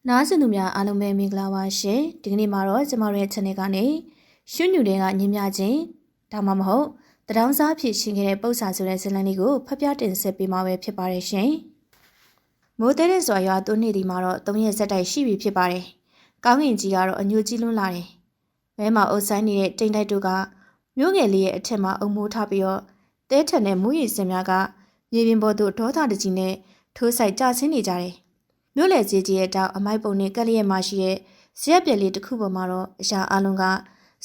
နားဆင်သူများအားလုံးပဲမင်္ဂလာပါရှင်ဒီကနေ့မှာတော့ကျမတို့ရဲ့ channel ကနေရွှွညူတွေကညင်မြချင်းဒါမှမဟုတ်တဒေါင်းစားဖြစ်ရှင်ခဲ့တဲ့ပု္ပ္ပာဆိုတဲ့ဇာတ်လမ်းလေးကိုဖတ်ပြတင်ဆက်ပေးမှာပဲဖြစ်ပါတယ်ရှင်မိုးတဲတဲ့စွာရွာသွန်းနေဒီမှာတော့3ရက်ဆက်တိုက်ရှိပြီဖြစ်ပါတယ်ကောင်းကင်ကြီးကတော့အညိုကြီးလွန်းလာတယ်မဲမောင်အုပ်ဆိုင်နေတဲ့တိမ်တိုက်တို့ကမြို့ငယ်လေးရဲ့အထက်မှာအုံမိုးထားပြီးတော့တဲထန်တဲ့မူးရီစင်များကမြေပြင်ပေါ်သို့ဒေါသတကြီးနဲ့ထိုးဆိုင်ကျဆင်းနေကြတယ်မြို့လေကြီးရဲ့တောက်အမိုက်ပုံနဲ့ကက်လျက်မှရှိတဲ့ဇရက်ပြက်လေးတစ်ခုပေါ်မှာတော့အရာအလုံးက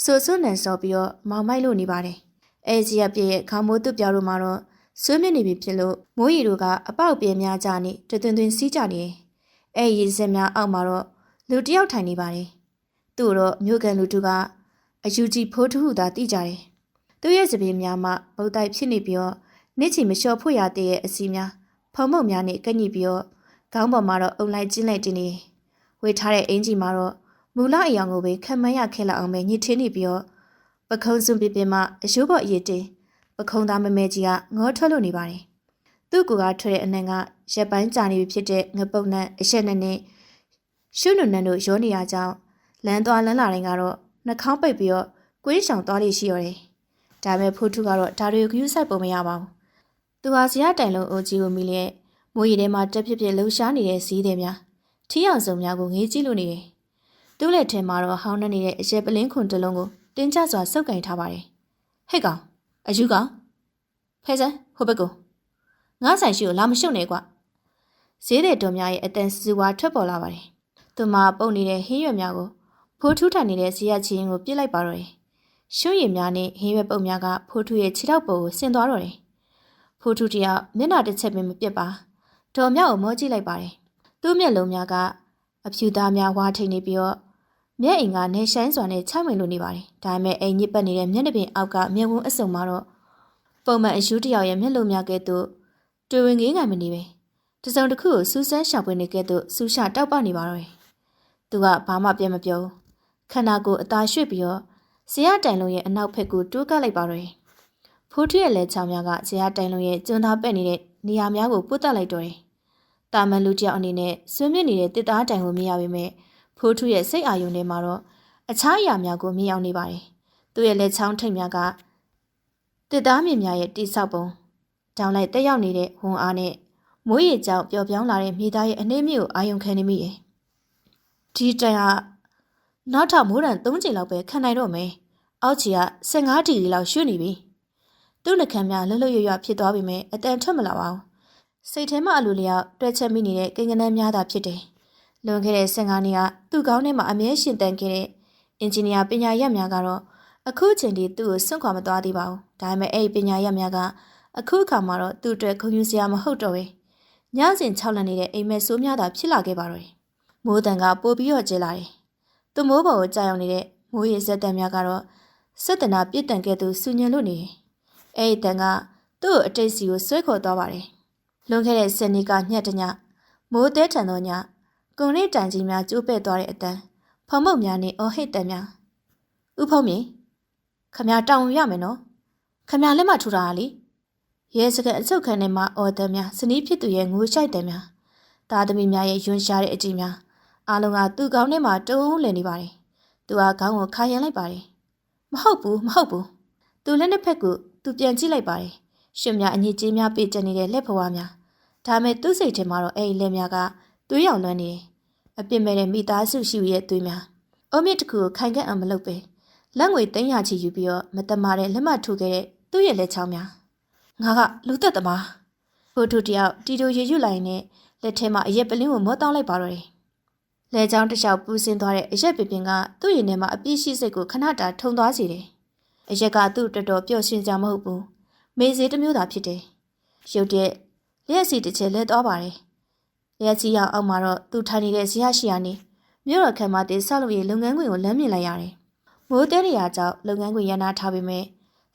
ဆွဆွနန်စော်ပြီးတော့မောင်မိုက်လို့နေပါတယ်။အဲဇရက်ပြက်ရဲ့ခေါင်းမိုးတုပ်ပြောက်တို့မှာတော့ဆွေးမြင့်နေပြီဖြစ်လို့မိုးရီတို့ကအပေါက်ပြဲများကြနေတွင်တွင်စီးကြနေတယ်။အဲရီစက်များအောက်မှာတော့လူတယောက်ထိုင်နေပါတယ်။သူ့တော့မြို့ကန်လူတို့ကအယူကြီးဖိုးထုဟုသာသိကြတယ်။သူ့ရဲ့စပင်းများမှဗုတ်တိုက်ဖြစ်နေပြီးတော့နေ့ချီမလျှော်ဖို့ရတဲ့အစီများဖုံမုံများနဲ့ကညှိပြီးတော့ခေါင်းပေါ်မှာတော့အုံလိုက်ကျင်းလိုက်တင်နေဝေထားတဲ့အင်ကြီးမှာတော့မူလအယောင်ကိုပဲခံမရခဲလောက်အောင်ပဲညှစ်ထင်းနေပြီးတော့ပခုံးစွန်ပြပြမအယိုးပေါ်အရည်တင်ပခုံးသားမမဲကြီးကငေါထွက်လို့နေပါတယ်သူ့ကူကထွက်တဲ့အနံကရက်ပိုင်းကြာနေပြီဖြစ်တဲ့ငပုတ်နဲ့အရှက်နဲ့ရှုနုံနန်းတို့ရောနေရကြောင်းလမ်းသွားလမ်းလာတိုင်းကတော့နှာခေါင်းပိတ်ပြီးတော့ကွေးဆောင်သွားလိရှိရတယ်ဒါပေမဲ့ဖိုးထုကတော့ဒါတွေကိုယူဆိုင်ပုံမရပါဘူးသူဟာဇရက်တိုင်လုံးအိုကြီးကိုမိလျက်မိုးရီထဲမှာတက်ဖြစ်လှုပ်ရှားနေတဲ့စီးတွေများထီးအောင်စုံများကိုငေးကြည့်လို့နေတယ်။သူ့လက်ထဲမှာတော့ဟောင်းနေတဲ့အရက်ပလင်းခွန်တစ်လုံးကိုတင်းကျစွာစုပ်ကင်ထားပါတယ်။ဟဲ့ကောင်အယူကောင်ဖဲစမ်းဟိုဘက်ကိုငါးဆိုင်ရှိကိုလာမရှုပ်နဲ့ကွ။ဈေးတဲ့တော်များရဲ့အတန်စူဝါထွက်ပေါ်လာပါတယ်။သူမပုတ်နေတဲ့ဟင်းရွက်များကိုဖိုးထူးထန်နေတဲ့ဇီယချင်းကိုပြစ်လိုက်ပါတော့တယ်။ရှုံးရည်များနဲ့ဟင်းရွက်ပုတ်များကဖိုးထူးရဲ့ခြေထောက်ပေါ်ကိုဆင်သွားတော့တယ်။ဖိုးထူးတယောက်မျက်နှာတစ်ချက်ပင်မပြတ်ပါ။တော်မြောက်ကိုမောကြည့်လိုက်ပါတယ်။သူ့မျက်လုံးများကအဖြူသားများဝါထိန်နေပြီးတော့မျက်အိမ်ကနေဆိုင်စွာနဲ့ချိုက်ဝင်လို့နေပါတယ်။ဒါပေမဲ့အိမ်ညစ်ပတ်နေတဲ့မျက်နှာပြင်အောက်ကမျက်ဝန်းအစုံမှာတော့ပုံမှန်အယူတယောက်ရဲ့မျက်လုံးများကဲ့သို့တွေ့ဝင်ငေးငိုင်မနေပဲ။တစုံတစ်ခုကိုစူးစမ်းရှာဖွေနေကဲ့သို့စူးရှာတောက်ပနေပါတော့တယ်။သူကဘာမှပြန်မပြောဘူး။ခန္ဓာကိုယ်အသာရွှေ့ပြီးတော့ဇေယျတိုင်လုံးရဲ့အနောက်ဘက်ကိုတိုးကပ်လိုက်ပါတော့တယ်။ဖိုးထွေးရဲ့လက်ချောင်းများကဇေယျတိုင်လုံးရဲ့ကျွန်းသားပဲ့နေတဲ့နေရာများကိုပုတ်တက်လိုက်တော့တယ်။တာမန်လူတယောက်အနေနဲ့ဆွေးမြင့်နေတဲ့တစ်သားတိုင်ကိုမြင်ရပေမဲ့ဖိုးထုရဲ့စိတ်အာရုံထဲမှာတော့အခြားအရာများကိုမြင်အောင်နေပါတယ်။သူ့ရဲ့လက်ချောင်းထိပ်များကတစ်သားမြင်များရဲ့တိဆောက်ပုံတောင်းလိုက်တက်ရောက်နေတဲ့ဝန်အားနဲ့မိုးရေကြောင်ပျော်ပြောင်းလာတဲ့မိသားရဲ့အနေမြင့်ကိုအာရုံခံနေမိတယ်။ဒီတိုင်ဟာနောက်ထပ်မိုးတန်3ချိန်လောက်ပဲခံနိုင်တော့မယ်။အောက်ခြေက15ဒီဂရီလောက်ရွှေ့နေပြီ။သူ့နှကမ်းများလှုပ်လှုပ်ရွရွဖြစ်သွားပေမဲ့အတန်ထွက်မလာပါဘူး။စိတ်ထဲမှာအလိုလျောက်တွဲချက်မိနေတဲ့ကိန်းကနန်းများသာဖြစ်တယ်။လွန်ခဲ့တဲ့15နှစ်ကသူ့ကောင်းထဲမှာအမြဲရှင်တန်ခဲ့တဲ့အင်ဂျင်နီယာပညာရပ်များကတော့အခုချိန်ထိသူ့ကိုစွန့်ခွာမသွားသေးပါဘူး။ဒါပေမဲ့အဲ့ဒီပညာရပ်များကအခုအခါမှာတော့သူ့အတွက်ခုံယူစရာမဟုတ်တော့ပဲ။ညစဉ်6လနေတဲ့အိမ်မက်ဆိုးများသာဖြစ်လာခဲ့ပါတော့တယ်။မိုးတန်ကပိုပြီးတော့ကျလာတယ်။သူ့မိုးပေါ်ကိုကြာရောက်နေတဲ့မိုးရေစက်တံများကတော့စက်တနာပြည့်တန်ခဲ့သူစူညံလို့နေတယ်။အဲ့ဒီတန်ကသူ့ကိုအတိတ်စီကိုဆွဲခေါ်သွားပါတယ်။လွန်ခဲ့တဲ့10နှစ်ကညက်တညမိုးတဲထန်သောညကုံရိတ်တန်ကြီးများကျိုးပဲ့သွားတဲ့အတန်ဖုံမုတ်များနဲ့အော်ဟစ်တန်များဥဖုံးမြေခမတောင်းရမယ်နော်ခမလက်မထူတာလေရဲစကအစုတ်ခံနဲ့မှအော်တန်များစနီးဖြစ်သူရဲ့ငိုရှိုက်တန်များသားသမီးများရဲ့ယွန်းရှားတဲ့အကြည့်များအားလုံးကသူ့ကောင်းထဲမှာတုံးလည်နေပါတယ်သူကခေါင်းကိုခါရမ်းလိုက်ပါတယ်မဟုတ်ဘူးသူလက်နှစ်ဖက်ကိုသူပြန်ကြည့်လိုက်ပါတယ်ရှင်များအညစ်အကြေးများပေးကျနေတဲ့လက်ဖွားများဒါမဲ့သူ့စိတ်ထဲမှာတော့အဲ့ဒီလက်များကသွေးရောင်လွှမ်းနေတယ်အပြစ်မဲ့တဲ့မိသားစုရှိရဲ့သွေးများအုံးမြစ်တစ်ခုကိုခိုင်ခန့်အောင်မလုပ်ပဲလက်ငွေ300ချီယူပြီးတော့မတမာတဲ့လက်မထိုးခဲ့တဲ့သူ့ရဲ့လက်ချောင်းများငါကလူသက်သမားဖိုးထုတယောက်တီတိုရေရွတ်လိုက်နဲ့လက်ထဲမှာအရက်ပလင်းကိုမောတောင်းလိုက်ပါတော့တယ်လဲချောင်းတစ်လျှောက်ပူစင်သွားတဲ့အရက်ပင်ပင်ကသူ့ရင်ထဲမှာအပြည့်ရှိစိတ်ကိုခဏတာထုံသွားစေတယ်အရက်ကသူ့တော်တော်ပျော်ရွှင်ကြမဟုတ်ဘူးမေးစေးတစ်မျိုးသာဖြစ်တယ်ရုတ်တဲ့လျက်စီတစ်ချက်လဲသွားပါတယ်လျက်စီရောက်အောက်မှာတော့သူထိုင်နေတဲ့ဇီယရှိယာနေမြို့တော်ခံမတဲ့ဆောက်လုပ်ရေးလုပ်ငန်းခွင်ကိုလမ်းမြင်လိုက်ရတယ်မိုးတဲရရာကြောင့်လုပ်ငန်းခွင်ရနာထားပေမဲ့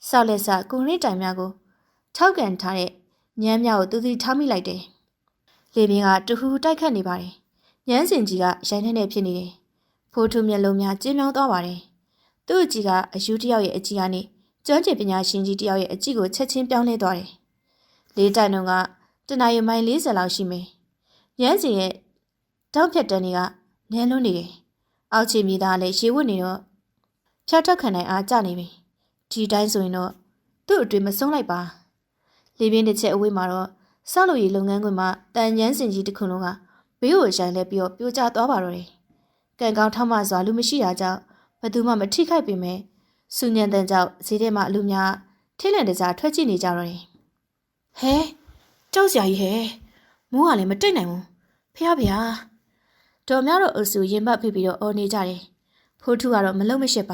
ဆောက်လက်စကွန်ကရစ်တိုင်များကိုထောက်ကန်ထားတဲ့ညမ်းများကိုသူစီထားမိလိုက်တယ်လေပြင်းကတဟူတိုက်ခတ်နေပါတယ်ညမ်းစင်ကြီးကရိုင်းနေဖြစ်နေတယ်ဖိုးထုမျက်လုံးများကျဉ်းမြောင်းသွားပါတယ်သူ့အကြည့်ကအယူတယောက်ရဲ့အကြည့်ကနေကျွမ်းကျင်ပညာရှင်ကြီးတယောက်ရဲ့အကြည့်ကိုချက်ချင်းပြောင်းလဲသွားတယ်လေးတိုင်လုံးကတနအီမိုင်40လောက်ရှိမယ်ညမ်းစင်ရဲ့တောက်ဖြတ်တန်းတွေက နည်းလွန်းနေတယ်အောက်ခြေမြေသားလည်းရေဝတ်နေတော့ဖြတ်ထွက်ခံနိုင်အားကျနေပြီဒီတိုင်းဆိုရင်တော့သူ့အတွင်မဆုံးလိုက်ပါလေပြင်းတစ်ချက်အဝေးမှာတော့ဆောက်လုပ်ရေးလုပ်ငန်းခွင်မှာတန်ညန်းစင်ကြီးတစ်ခုလုံးကဘေးကိုရိုက်လဲပြီးတော့ပြိုကျသွားပါတော့တယ်ကံကောင်းထောက်မစွာလူမရှိတာကြောင့်ဘယ်သူမှမထိခိုက်ပေမဲ့စူညံတန်ကြောင့်ဈေးထဲမှာအလူများထိလန့်တကြားထွက်ကြည့်နေကြတော့တယ်ဟဲကြောက်စရာကြီးဟဲမိုးကလည်းမတိတ်နိုင်ဘူးဖះဖះတော်များတော့အဆူရင်ပတ်ဖိပြီးတော့အော်နေကြတယ်ဖိုးထုကတော့မလုံးမရှက်ပါ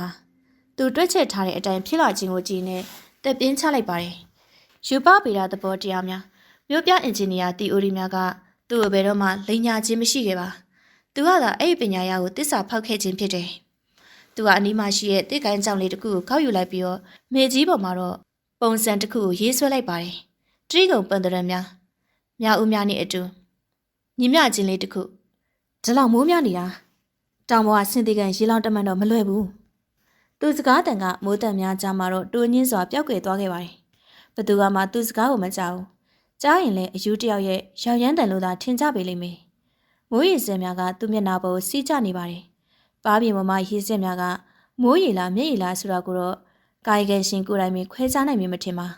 သူတွက်ချက်ထားတဲ့အတိုင်းဖြစ်လာခြင်းကိုကြည့်နေတက်ပြင်းချလိုက်ပါတယ်ယူပပေတာသဘောတရားများမြို့ပြအင်ဂျင်နီယာတီအိုရီများကသူ့အဘယ်တော့မှလိန်ညာခြင်းမရှိခဲ့ပါသူကသာအဲ့ဒီပညာရကိုတစ္ဆာဖောက်ခဲ့ခြင်းဖြစ်တယ်သူကအနီးမှာရှိတဲ့တစ်ကိုင်းကြောင်လေးတစ်ခုကိုခောက်ယူလိုက်ပြီးတော့မေကြီးပေါ်မှာတော့ပုံစံတစ်ခုကိုရေးဆွဲလိုက်ပါတယ်တရိကုံပန်တရံများမြဦးများနဲ့အတူညီမချင်းလေးတစ်ခုဒီလောက်မိုးများနေတာတောင်ပေါ်ကဆင်သေးကန်ရေလောင်းတမန်တော့မလွယ်ဘူးသူစကားတန်ကမိုးတန်များကြားမှာတော့တူညင်းစွာပျောက်ကွယ်သွားခဲ့ပါတယ်ဘသူကမှသူစကားကိုမကြောက်ဘူးကြားရင်လည်းအယူတယောက်ရဲ့ရောက်ရမ်းတန်လို့သာထင်ကြပေလိမ့်မယ်မိုးရေစဲများကသူ့မျက်နှာပေါ်စီးကျနေပါတယ်ပါးပြင်ပေါ်မှာရေစက်များကမိုးရေလားမျက်ရေလားဆိုတာကိုတော့ကာယကံရှင်ကိုယ်တိုင်ပင်ခွဲခြားနိုင်မှာမထင်ပါ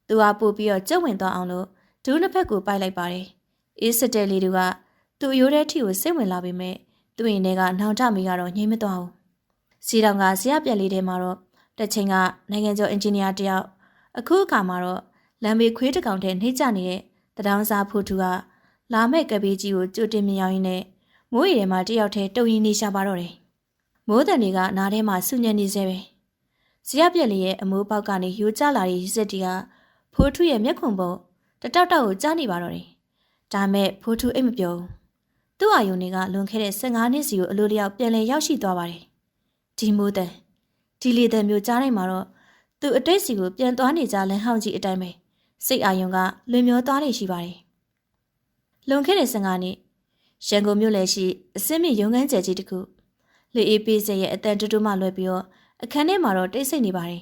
သူကပို့ပြီးတော့ကြုံဝင်သွားအောင်လို့ဒူးနှစ်ဖက်ကိုပိုက်လိုက်ပါတယ်အေးစတဲ့လေးတွေကသူ့အရိုးထဲထိကိုစိတ်ဝင်လာပေမဲ့သူ့ရင်ထဲကနှောင်တမိကတော့ငြိမ်မသွားဘူးစီတောင်ကဇရပ်ပြက်လေးထဲမှာတော့တစ်ချိန်ကနိုင်ငံကျော်အင်ဂျင်နီယာတယောက်အခုအခါမှာတော့လမ်းဘေးခွေးတစ်ကောင်ထဲနှိမ့်ချနေတဲ့တဒေါင်းစားဖို့သူကလာမဲ့ကပေးကြီးကိုကြိုတင်မြင်ရောက်ရင်းနဲ့မိုးရီထဲမှာတယောက်ထဲတုံရင်နေရှာပါတော့တယ်မိုးတန်တွေကနားထဲမှာဆူညံနေစေပဲဇရပ်ပြက်လေးရဲ့အမိုးပေါက်ကနေယိုကျလာတဲ့ရစ်စက်တီကဖိုးထုရဲ့မျက်ခုံပေါ်တတောက်တောက်ကိုကြားနေပါတော့တယ်ဒါမဲ့ဖိုးထုအိတ်မပြောဘူးသူ့အာယုန်တွေကလွန်ခဲ့တဲ့15နှစ်စီကိုအလိုလျောက်ပြန်လည်ရောက်ရှိသွားပါတယ်ဒီမိုးတန်ဒီလေတန်မျိုးကြားနိုင်မှာတော့သူအတိတ်စီကိုပြန်သွားနေကြလမ်းဟောင်းကြီးအတိုင်းပဲစိတ်အာယုံကလွင်မျောသွားနေရှိပါတယ်လွန်ခဲ့တဲ့15နှစ်ရန်ကုန်မြို့လယ်ရှိအစင်းမြင့်ရုံးခန်းကျယ်ကြီးတစ်ခုလေအေးပေးစရဲ့အတန်တူတူမှလွယ်ပြီးတော့အခန်းထဲမှာတော့တိတ်ဆိတ်နေပါတယ်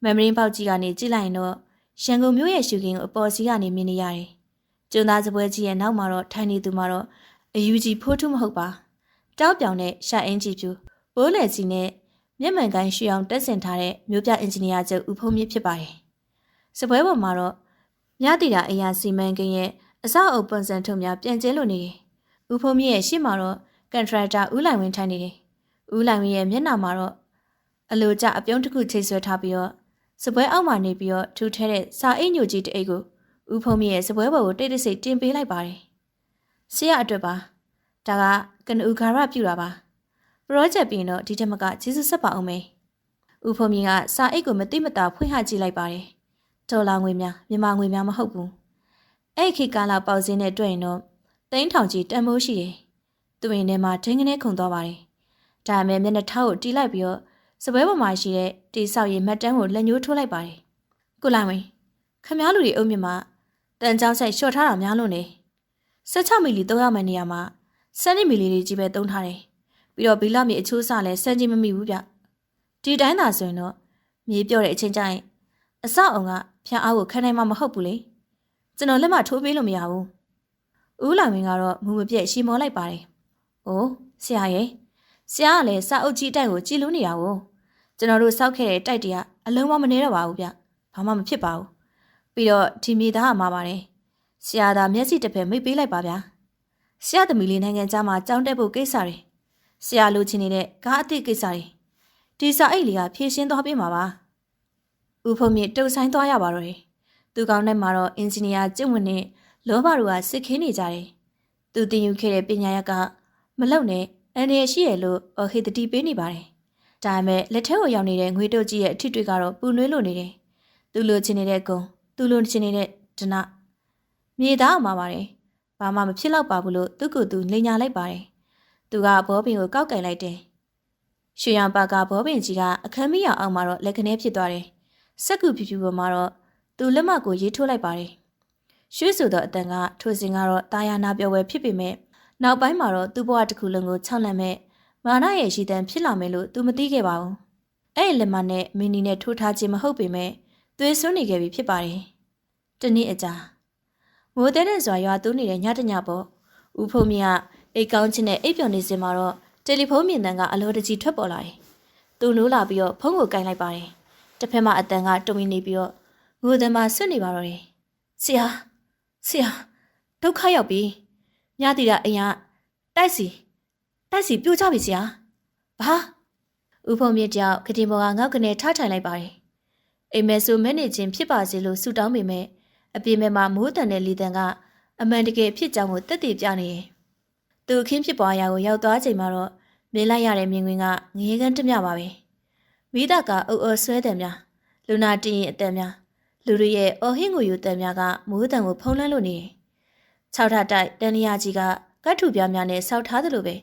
မမ်မရင်းပေါက်ကြီးကနေကြည့်လိုက်ရင်တော့ရန်ကုန်မြို့ရဲ့ရှုခင်းကိုအပေါ်စီးကနေမြင်နေရတယ်ကျွန်းသားစပွဲကြီးရဲ့နောက်မှာတော့ထိုင်နေသူမှာတော့အယူကြီးဖိုးထုမဟုတ်ပါတောက်ပြောင်တဲ့ရှာအင်းကြီးပြူဘိုးလေကြီးနဲ့မျက်မှန်ကိုင်းရွှေအောင်တက်ဆင်ထားတဲ့မြို့ပြအင်ဂျင်နီယာချုပ်ဦးဖုံးမြင့်ဖြစ်ပါတယ်စပွဲပေါ်မှာတော့မြတိတာအရာစီမံကိန်းရဲ့အစအုပ်ပွန်စံထုံများပြန်ကျဲလို့နေတယ်ဦးဖုံးမြင့်ရဲ့ရှေ့မှာတော့ကန်ထရိုက်တာဦးလိုင်ဝင်းထိုင်နေတယ်ဦးလိုင်ဝင်းရဲ့မျက်နှာမှာတော့အလိုကျအပြုံးတစ်ခုချိတ်ဆွဲထားပြီးတော့စပွဲအောက်မှာနေပြီးတော့ထူထဲတဲ့စာအိတ်ညိုကြီးတအိတ်ကိုဦးဖုံးမြင့်ရဲ့စပွဲပေါ်ကိုတိတ်တိတ်ဆိတ်တင်ပေးလိုက်ပါတယ်ဆရာအတွက်ပါဒါကကနဦးဂါရပြူတာပါပရောဂျက်ပြီးတော့ဒီထက်မကကျေးဇူးဆက်ပါအောင်မေဦးဖုံမြင့်ကစာအိတ်ကိုမတိမတာဖွင့်ဟကြည့်လိုက်ပါတယ်ဒေါ်လာငွေများမြန်မာငွေများမဟုတ်ဘူးအဲ့ခေတ်ကာလပေါက်စင်းနဲ့တွေ့ရင်တော့သိန်းထောင်ကြီးတန်ဖိုးရှိတယ်သူ့ရင်ထဲမှာဒင်းကနေခုန်သွားပါတယ်ဒါပေမဲ့မျက်နှာထားကိုတီးလိုက်ပြီးတော့စပွဲပေါ်မှာရှိတဲ့တီဆောက်ရည်မတ်တန်းကိုလက်ညှိုးထိုးလိုက်ပါတယ်ကိုလိုင်ဝင်ခမားလူတွေအုပ်မြင့်မှာတန်ကြောင်းဆိုင်လျှော့ထားတာများလို့နေ16မီလီ300မှန်နေရာမှာ7မီလီလေးကြီးပဲသုံးထားတယ်ပြီးတော့ဘီလာမြေအချိုးစလည်းစမ်းကြည့်မမိဘူးဗျဒီတိုင်းသာဆိုရင်တော့မြေပြော့တဲ့အချိန်ကျရင်အဆောက်အုံကဖျားအားကိုခံနိုင်မှာမဟုတ်ဘူးလေကျွန်တော်လက်မထိုးပေးလို့မရဘူးဦးလောင်မင်းကတော့မူမပြည့်ရှီမောလိုက်ပါတယ်အိုးဆရာရဲ့ဆရာကလည်းစာအုပ်ကြီးတိုက်ကိုကြည်လို့နေတာကိုကျွန်တော်တို့စောက်ခဲ့တဲ့တိုက်တည်းကအလုံးမနေတော့ပါဘူးဗျဘာမှမဖြစ်ပါဘူးပြီးတော့ဒီမိသားအမှားပါတယ်ဆရာသာမျက်စိတစ်ဖက်မိတ်ပေးလိုက်ပါဗျာဆရာသမီးလေးနိုင်ငံသားမှာကြောင်းတက်ဖို့ကိစ္စတွေဆရာလိုချင်နေတဲ့ကားအသစ်ကိစ္စတွေဒီစာအိတ်လေးကဖြည့်ရှင်းသွားပေးမှာပါဦးဖုံမြင့်တုတ်ဆိုင်သွားရပါတော့တယ်သူကောင်းတဲ့မှာတော့အင်ဂျင်နီယာကျင့်ဝင်နဲ့လောဘတို့ကစစ်ခင်းနေကြတယ်သူတင်ယူခဲ့တဲ့ပညာရက်ကမလုံနဲ့အန်ရရှိရလို့အော်ဟေတတိပေးနေပါတယ်ဒါပေမဲ့လက်ထဲကိုရောက်နေတဲ့ငွေတုတ်ကြီးရဲ့အထစ်တွေကတော့ပူနွေးလို့နေတယ်သူလိုချင်နေတဲ့ကုံသူလိုချင်နေတဲ့ဒနမြေသားအောင်ပါပါတယ်ဘာမှမဖြစ်တော့ပါဘူးလို့သူ့ကိုယ်သူလိန်ညာလိုက်ပါတယ်သူကဘောပင်ကိုကောက်ကင်လိုက်တယ်ရွှေရောင်ပါကဘောပင်ကြီးကအခန်းမီးရောင်အောက်မှာတော့လက်ကနေဖြစ်သွားတယ်စက်ကူဖြူဖြူပေါ်မှာတော့သူလက်မကိုရေးထိုးလိုက်ပါတယ်ရွှေဆိုသောအတန်ကထိုစဉ်ကတော့တာယာနာပြောဝဲဖြစ်ပေမဲ့နောက်ပိုင်းမှာတော့သူ့ဘဝတစ်ခုလုံးကိုခြောက်လန့်မဲ့မာနရဲ့ရှိတမ်းဖြစ်လာမယ်လို့သူမသိခဲ့ပါဘူးအဲ့ဒီလက်မနဲ့မင်းနီနဲ့ထိုးထားခြင်းမဟုတ်ပေမဲ့သွေးစွန်းနေခဲ့ပြီဖြစ်ပါတယ်တနေ့အကြာမိုးတဲ့စွာရွာသွန်းနေတဲ့ညတညပေါ့ဦးဖုံမြင့်က အိတ်ကောင်းချင်းနဲ့အိပ်ပျော်နေစင်မှာတော့တယ်လီဖုန်းမြင်တန်းကအလောတကြီးထွက်ပေါ်လာတယ်။သူနိုးလာပြီးတော့ဖုန်းကိုကင်လိုက်ပါတယ်။တစ်ဖက်မှာအတန်ကတုံနေပြီးတော့ငိုတမ်းမှဆွတ်နေပါတော့တယ်။ဆရာဒုက္ခရောက်ပြီ။ညတီတာအိမ်ကတိုက်စီပြိုကျပြီဆရာ။ဘာဦးဖုံမြင့်ကြောက်ကတင်ပေါ်ကငေါက်ကနေထထိုင်လိုက်ပါတယ်။အိမ်မဲဆိုမဲနေချင်းဖြစ်ပါစေလို့ဆုတောင်းပေမဲ့အပြင်မဲမှာမိုးတန်တဲ့လီတန်ကအမှန်တကယ်ဖြစ်ကြောင်းကိုတက်တည်ပြနေတယ်။သူအခင်းဖြစ်ပွားရာကိုရောက်သွားချိန်မှာတော့မြင်လိုက်ရတဲ့မြင်ကွင်းကငရေကန်းတမျှပါပဲ။မိသားကအုပ်ဆွဲတယ်များလူနာတင်ရင်အတန်များလူတွေရဲ့အော်ဟင်းကိုယူတန်များကမိုးတန်ကိုဖုံးလွှမ်းလို့နေတယ်။၆ထပ်တိုက်တန်လျာကြီးကကတ်ထူပြားများနဲ့ဆောက်ထားသလိုပဲ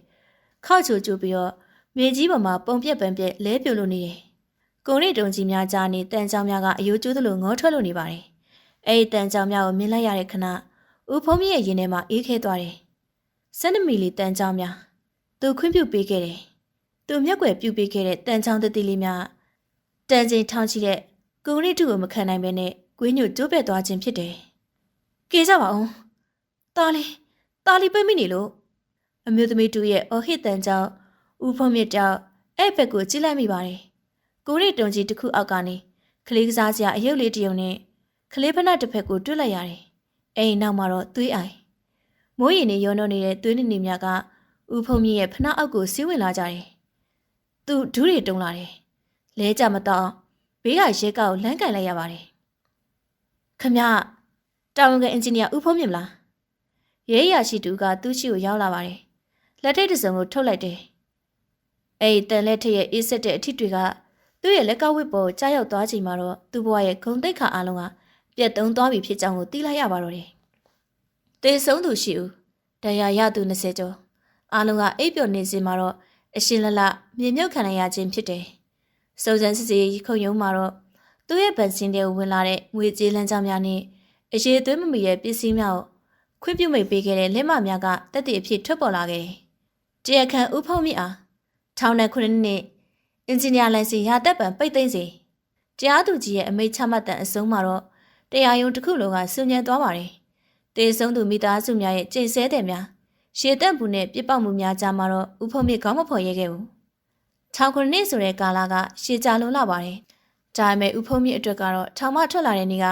ခောက်ချိုကျပြီးတော့မြေကြီးပေါ်မှာပုံပြက်ပန်ပြက်လဲပြိုလို့နေတယ်။ကုံရိတုံကြီးများကြားနေတန်ကြောင်များကအယိုးကျိုးသလိုငေါထွက်လို့နေပါတယ်။အဲဒီတန်ကြောင်များကိုမြင်လိုက်ရတဲ့ခဏဦးဖုံးမြင့်ရဲ့ရင်ထဲမှာအေးခဲသွားတယ်။12မီလီတန်ကြောင်များသူခွင့်ပြုပေးခဲ့တယ်။သူမျက်ွယ်ပြုပေးခဲ့တဲ့တန်ချောင်းတတိလေးများတန်ချိန်ထောင်ချီတဲ့ကုံရိတုကိုမခံနိုင်ဘဲနဲ့ကွင်းညိုကျိုးပဲ့သွားခြင်းဖြစ်တယ်။ကြေးကြပါအောင်။တာလီပိတ်မိနေလို့အမျိုးသမီးတူရဲ့အော်ဟစ်တန်ကြောင်ဦးဖုံးမြင့်တောက်အဲ့ဘက်ကိုကြည့်လိုက်မိပါတယ်။ကိုရိတုံကြီးတစ်ခုအောက်ကနေကလေးကစားစရာအယုတ်လေးတစ်ယုံနဲ့ကလေးဖနတစ်ဖက်ကိုတွတ်လိုက်ရတယ်။အဲဒီနောက်မှာတော့သွေးအိုင်မိုးရင်နဲ့ရောနှောနေတဲ့သွေးနေများကဦးဖုံးမြင့်ရဲ့ဖနှောက်အောက်ကိုစီးဝင်လာကြတယ်။သူဒူးတွေတုံလာတယ်။လဲကြမတော့ဘေးကရဲကောက်လမ်းကန်လိုက်ရပါတယ်။ခမတာဝန်ခံအင်ဂျင်နီယာဦးဖုံးမြင့်မလား။ရဲရရှိသူကသူ့ရှိကိုရောက်လာပါတယ်။လက်ထိတ်တစ်စုံကိုထုတ်လိုက်တယ်။အဲဒီတန်လက်ထက်ရဲ့အေးဆက်တဲ့အထစ်တွေကသူ့ရဲ့လက်ကဝတ်ပေါ်ကြားရောက်သွားချိန်မှာတော့သူ့ဘဝရဲ့ဂုဏ်သိက္ခာအလုံးကပြတ်သုံးသွားပြီဖြစ်ကြောင်းကိုသိလိုက်ရပါတော့တယ်။သေဆုံးသူရှိဦးတရားရသူ20ကျော်အားလုံးကအိပ်ပျော်နေစဉ်မှာတော့အရှင်လလမြေမြုပ်ခံရခြင်းဖြစ်တယ်။စုံစမ်းစစ်ဆေးခုံရုံးမှာတော့သူ့ရဲ့ဗန်စင်းတွေကိုဝင်လာတဲ့ငွေကြေးလမ်းကြောင်းများနဲ့အရေးသွေးမမီရဲ့ပစ္စည်းများကိုခွင့်ပြုမိတ်ပေးခဲ့တဲ့လက်မများကတက်တည်အဖြစ်ထွက်ပေါ်လာခဲ့တယ်။တရားခံဦးဖုံးမြင့်အားထောင်နဲ့9နှစ်အင်ဂျင်နီယာလိုင်စင်ရသက်ပံပိတ်သိမ်းစေတရားသူကြီးရဲ့အမိန့်ချမှတ်တဲ့အဆုံးမှာတော့တရားရုံးတစ်ခုလုံးကစုံညံသွားပါတယ်။တေဆုံးသူမိသားစုများရဲ့ကြိတ်ဆဲတဲ့များရှေတက်မှုနဲ့ပြစ်ပေါက်မှုများကြားမှာတော့ဦးဖုံးမြင့်ခေါင်းမဖော်ရဲခဲ့ဘူး။ထောင်9နှစ်ဆိုတဲ့ကာလကရှေကြာလုံးလာပါတယ်။ဒါပေမဲ့ဦးဖုံးမြင့်အတွက်ကတော့ထောင်မှထွက်လာတဲ့နေ့က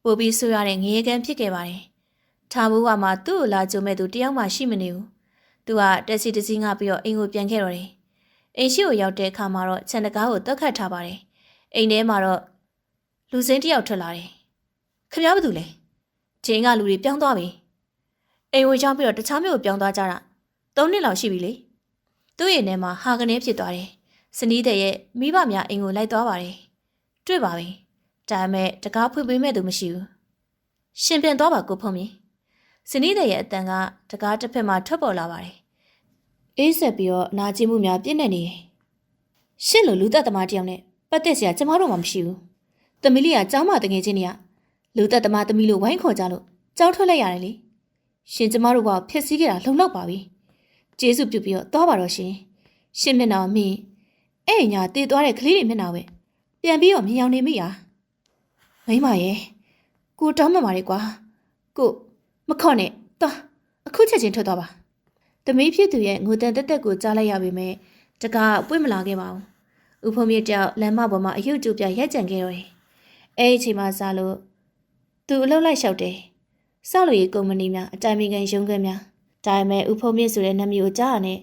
ပိုပြီးဆိုးရတဲ့ငရေကန်းဖြစ်ခဲ့ပါတယ်။ထားဘူးကမှသူ့ကိုလာကြုံမဲ့သူတယောက်မှရှိမနေဘူး။သူကတက်စီတစင်းငါပြီးတော့အိမ်ကိုပြန်ခဲ့တော့တယ်။အိမ်ရှိကိုရောက်တဲ့အခါမှာတော့ခြံတကားကိုတက်ခတ်ထားပါတယ်။အိမ်ထဲမှာတော့လူစင်းတယောက်ထွက်လာတယ်။ခင်ဗျားဘာလုပ်လဲ။ချင်းကလူတွေပြောင်းသွားပြီ။အိမ်ဝင်ချောင်းပြီးတော့တခြားမြို့ကိုပြောင်းသွားကြတာ3နှစ်လောက်ရှိပြီလေ။သူ့ရဲ့ထဲမှာဟာကနေဖြစ်သွားတယ်။စနီးတဲ့ရဲ့မိဘများအိမ်ကိုလိုက်သွားပါတယ်။တွေ့ပါပြီ။ဒါပေမဲ့တကားဖွင့်ပေးမဲ့သူမရှိဘူး။ရှင်ပြန်သွားပါကိုဖုံးမြင့်။စနီးတဲ့ရဲ့အတန်ကတကားတစ်ဖက်မှာထွက်ပေါ်လာပါတယ်။အေးဆက်ပြီးတော့နာကျင်မှုများပြည့်နေတယ်။ရှင့်လိုလူသက်သမားတယောက်နဲ့ပတ်သက်စရာကျမတို့မှမရှိဘူး။သမီးလေးကကျောင်းမတငယ်ချင်းတွေကလူသက်သမားသမီးလို့ဝိုင်းခေါ်ကြလို့ကြောက်ထွက်လိုက်ရတယ်လေ။ရှင်ကျမတို့ကဖျက်ဆီးခဲ့တာလုံလောက်ပါပြီ။ကျေးဇူးပြုပြီးတော့သွားပါတော့ရှင်။ရှင်မျက်နှာမင်းအဲ့ညာတည်သွားတဲ့ကလေးတွေမျက်နှာပဲပြန်ပြီးတော့မြင်အောင်နေမိရ။မိမရဲ့ကိုတောင်းမှပါလေကွာ။ကိုမခေါ်နဲ့သွားအခုချက်ချင်းထွက်သွားပါ။သမီးဖြစ်သူရဲ့ငိုတန်တက်တက်ကိုကြားလိုက်ရပေမဲ့တကားပွင့်မလာခဲ့ပါဘူး။ဦးဖုံးမြင့်တောက်လမ်းမပေါ်မှာအယုတ်ကျူပြရက်ကြံခဲ့တော့တယ်။အဲ့ဒီအချိန်မှစားလို့သူအလုပ်လိုက်လျှောက်တယ်။စောက်လူကြီးကုမ္ပဏီများအတိုင်ပင်ခံရုံးခွဲများဒါပေမဲ့ဦးဖုံးမြင့်ဆိုတဲ့နာမည်ကိုကြားရတဲ့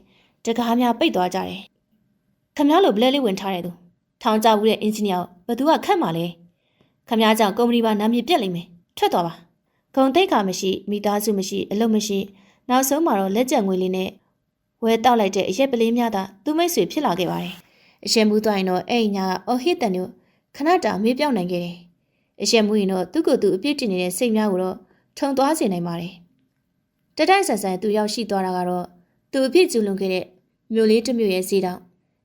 တကားများပိတ်သွားကြတယ်။ခမည်းတော်ဘလက်လေးဝင်ထားတဲ့သူထောင်ကြဘူးတဲ့အင်ဂျင်နီယာဘသူကခတ်မှလဲ။ခမည်းကြောင့်ကုမ္ပဏီပါနာမည်ပြက်လိမ့်မယ်။ထွက်သွားပါ။ဂုံတိတ်ခါမရှိမိသားစုမရှိအလုပ်မရှိနောက်ဆုံးမှာတော့လက်ကျန်ငွေလေးနဲ့ဝဲတောက်လိုက်တဲ့အရက်ပလေးများသာသူ့မိတ်ဆွေဖြစ်လာခဲ့ပါတယ်။အရှင်မူသွားရင်တော့အဲ့ညာကအော်ဟစ်တန်တို့ခဏတာမေးပြောင်းနိုင်ခဲ့တယ်။အရှင်မူရင်တော့သူ့ကိုယ်သူအပြစ်တင်နေတဲ့စိတ်များကိုတော့ထုံသွားစေနိုင်ပါတယ်။တတိုက်ဆန်ဆန်သူရောက်ရှိသွားတာကတော့သူအပြစ်ကျူးလွန်ခဲ့တဲ့မြို့လေးတစ်မြို့ရဲ့ဈေးတောင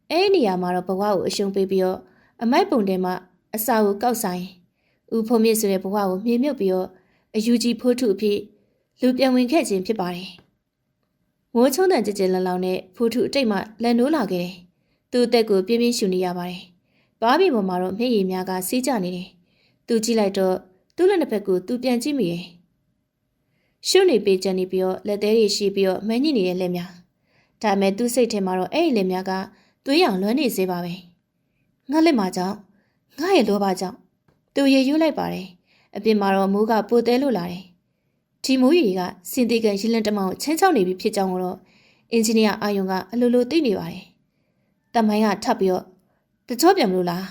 ်အဲ့ဒီနေရာမှာတော့ဘဝကိုအရှုံးပေးပြီးတော့အမိုက်ပုံထဲမှာအစာကိုကောက်ဆိုင်ဦးဖုံးမြင့်ဆိုတဲ့ဘဝကိုမြေမြုပ်ပြီးတော့အယူကြီးဖိုးထုအဖြစ်လူပြန်ဝင်ခဲ့ခြင်းဖြစ်ပါတယ်။မိုးချုံတန်ကြကြလန်လောင်နဲ့ဖိုးထုအတိတ်မှလန်နိုးလာခဲ့တယ်။သူ့အသက်ကိုပြင်းပြင်းရှူနေရပါတယ်။ဘားဘီပေါ်မှာတော့မျက်ရည်များကစီးကျနေတယ်။သူကြည့်လိုက်တော့သူ့လက်နှစ်ဖက်ကိုသူပြန်ကြည့်မိတယ် ရှုနေပေးချင်နေပြီးတော့လက်သေးတွေရှိပြီးတော့မညစ်နေတဲ့လက်များဒါပေမဲ့သူ့စိတ်ထဲမှာတော့အဲ့ဒီလက်များကသွေးရောင်လွှမ်းနေစေပါပဲငါလက်မှာကြောင့်ငါရဲ့လောဘကြောင့်သူရေရွလိုက်ပါတယ်အပြင်မှာတော့မိုးကပိုတဲလို့လာတယ်ဒီမိုးရီကစင်တီကန်ရည်လန့်တမောင်ချင်းချောက်နေပြီဖြစ်ကြောင်းတော့အင်ဂျင်နီယာအာယုံကအလိုလိုသိနေပါတယ်တမိုင်းကထပ်ပြီးတော့တကြောပြန်မလို့လာ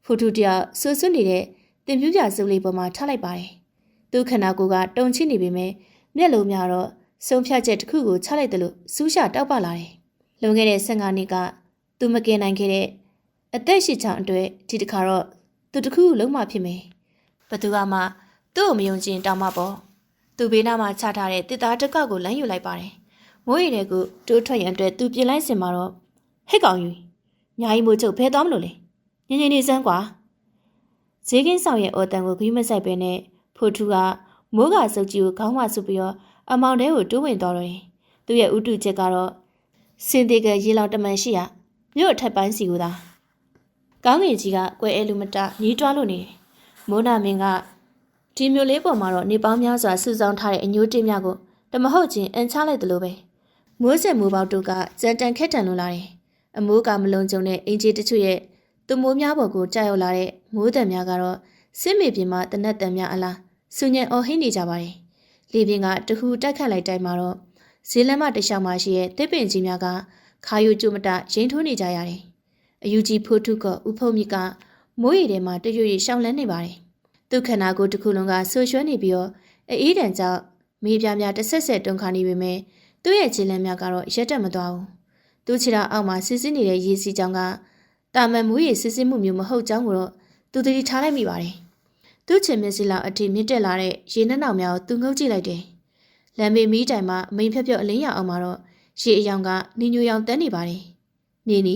းဖိုတူတယောက်ဆွဆွနေတဲ့တင်ပြူပြစုပ်လေးပေါ်မှာထားလိုက်ပါတယ်သူခန္ဓာကိုယ်ကတုန်ချိနေပေမဲ့မျက်လုံးများတော့ဆုံးဖြတ်ချက်တစ်ခုကိုချလိုက်တယ်လို့စူးရှာတောက်ပလာတယ်လွန်ခဲ့တဲ့15နှစ်ကသူမကင်နိုင်ခဲ့တဲ့အသက်ရှိချောင်းအတွက်ဒီတစ်ခါတော့သူတစ်ခုလုံးမဖြစ်မယ်ဘသူကမှသူ့ကိုမယုံကြည်တောင်းမှပေါ့သူဘေးနားမှာချထားတဲ့တစ်သားတစ်ကောက်ကိုလမ်းယူလိုက်ပါတယ်မိုးရည်တဲ့ကိုတိုးထွက်ရန်အတွက်သူပြင်လိုက်စင်မှာတော့ဟစ်ကောင်ယူညာကြီးမိုးချုပ်ဖဲသွားမလို့လေညင်ညင်နေစမ်းကွာဈေးကင်းဆောင်ရဲ့အော်တန်ကိုခီးမဆိုင်ပဲနဲ့ဖိုထူကမိုးကစုပ်ကြီးကိုခေါင်းမဆုပ်ပြီးတော့အမောင်တဲကိုတိုးဝင်သွားတော့တယ်သူရဲ့ဥတုချက်ကတော့စင်တေကရေလောင်တမန်ရှိရမြို့ထက်ပိုင်းစီကိုသာကောင်းငင်ကြီးကကွယ်အဲလူမတညီးတွားလို့နေတယ်မိုးနာမင်းကဒီမျိုးလေးပေါ်မှာတော့နေပေါင်းများစွာစုဆောင်းထားတဲ့အညိုးတင်းများကိုတမဟုတ်ချင်းအန်ချလိုက်တယ်လို့ပဲမိုးစက်မိုးပေါက်တို့ကကြမ်းတန်ခက်တန်လွန်လာတယ်အမိုးကမလုံးကျုံတဲ့အင်ဂျီတချို့ရဲ့သူမိုးများပေါ်ကိုကြာရောက်လာတဲ့မိုးတံများကတော့စစ်မေပြင်မှာတနက်တံများအလားဆူညံအော်ဟင်းနေကြပါတယ်လေပြင်းကတခုတက်ခတ်လိုက်တိုင်းမှာတော့ဈေးလမ်းမတစ်လျှောက်မှာရှိတဲ့တစ်ပင်ကြီးများကခါယူကျုမတရင်ထိုးနေကြရတယ်အယူကြီးဖိုးထုကဥဖုံမြစ်ကမိုးရီထဲမှာတရွရွရှောင်းလန်းနေပါတယ်သူခန္ဓာကိုယ်တစ်ခုလုံးကဆူရွှဲနေပြီးတော့အေးတန်ကြောင့်မေးပြားများတစ်ဆက်ဆက်တွန်းခါနေပေမဲ့သူ့ရဲ့ခြေလမ်းများကတော့ရက်တက်မသွားဘူးသူ့ခြေထောက်အောက်မှာစစ်စစ်နေတဲ့ရေစီကြောင်ကတာမန်မိုးရီစစ်စစ်မှုမျိုးမဟုတ်ကြောင်းကိုတော့သူသတိထားလိုက်မိပါတယ်သူ့ချင်မျက်စိလောက်အထိမြင့်တက်လာတဲ့ရေနှောက်များကိုသူငုပ်ကြည့်လိုက်တယ်လမ်းမေးမီးတိုင်မှာအမိန်ဖြတ်ဖြတ်အလင်းရောင်အောင်မှာတော့ရေအယောင်ကနင်းညိုရောင်တန်းနေပါတယ်နေန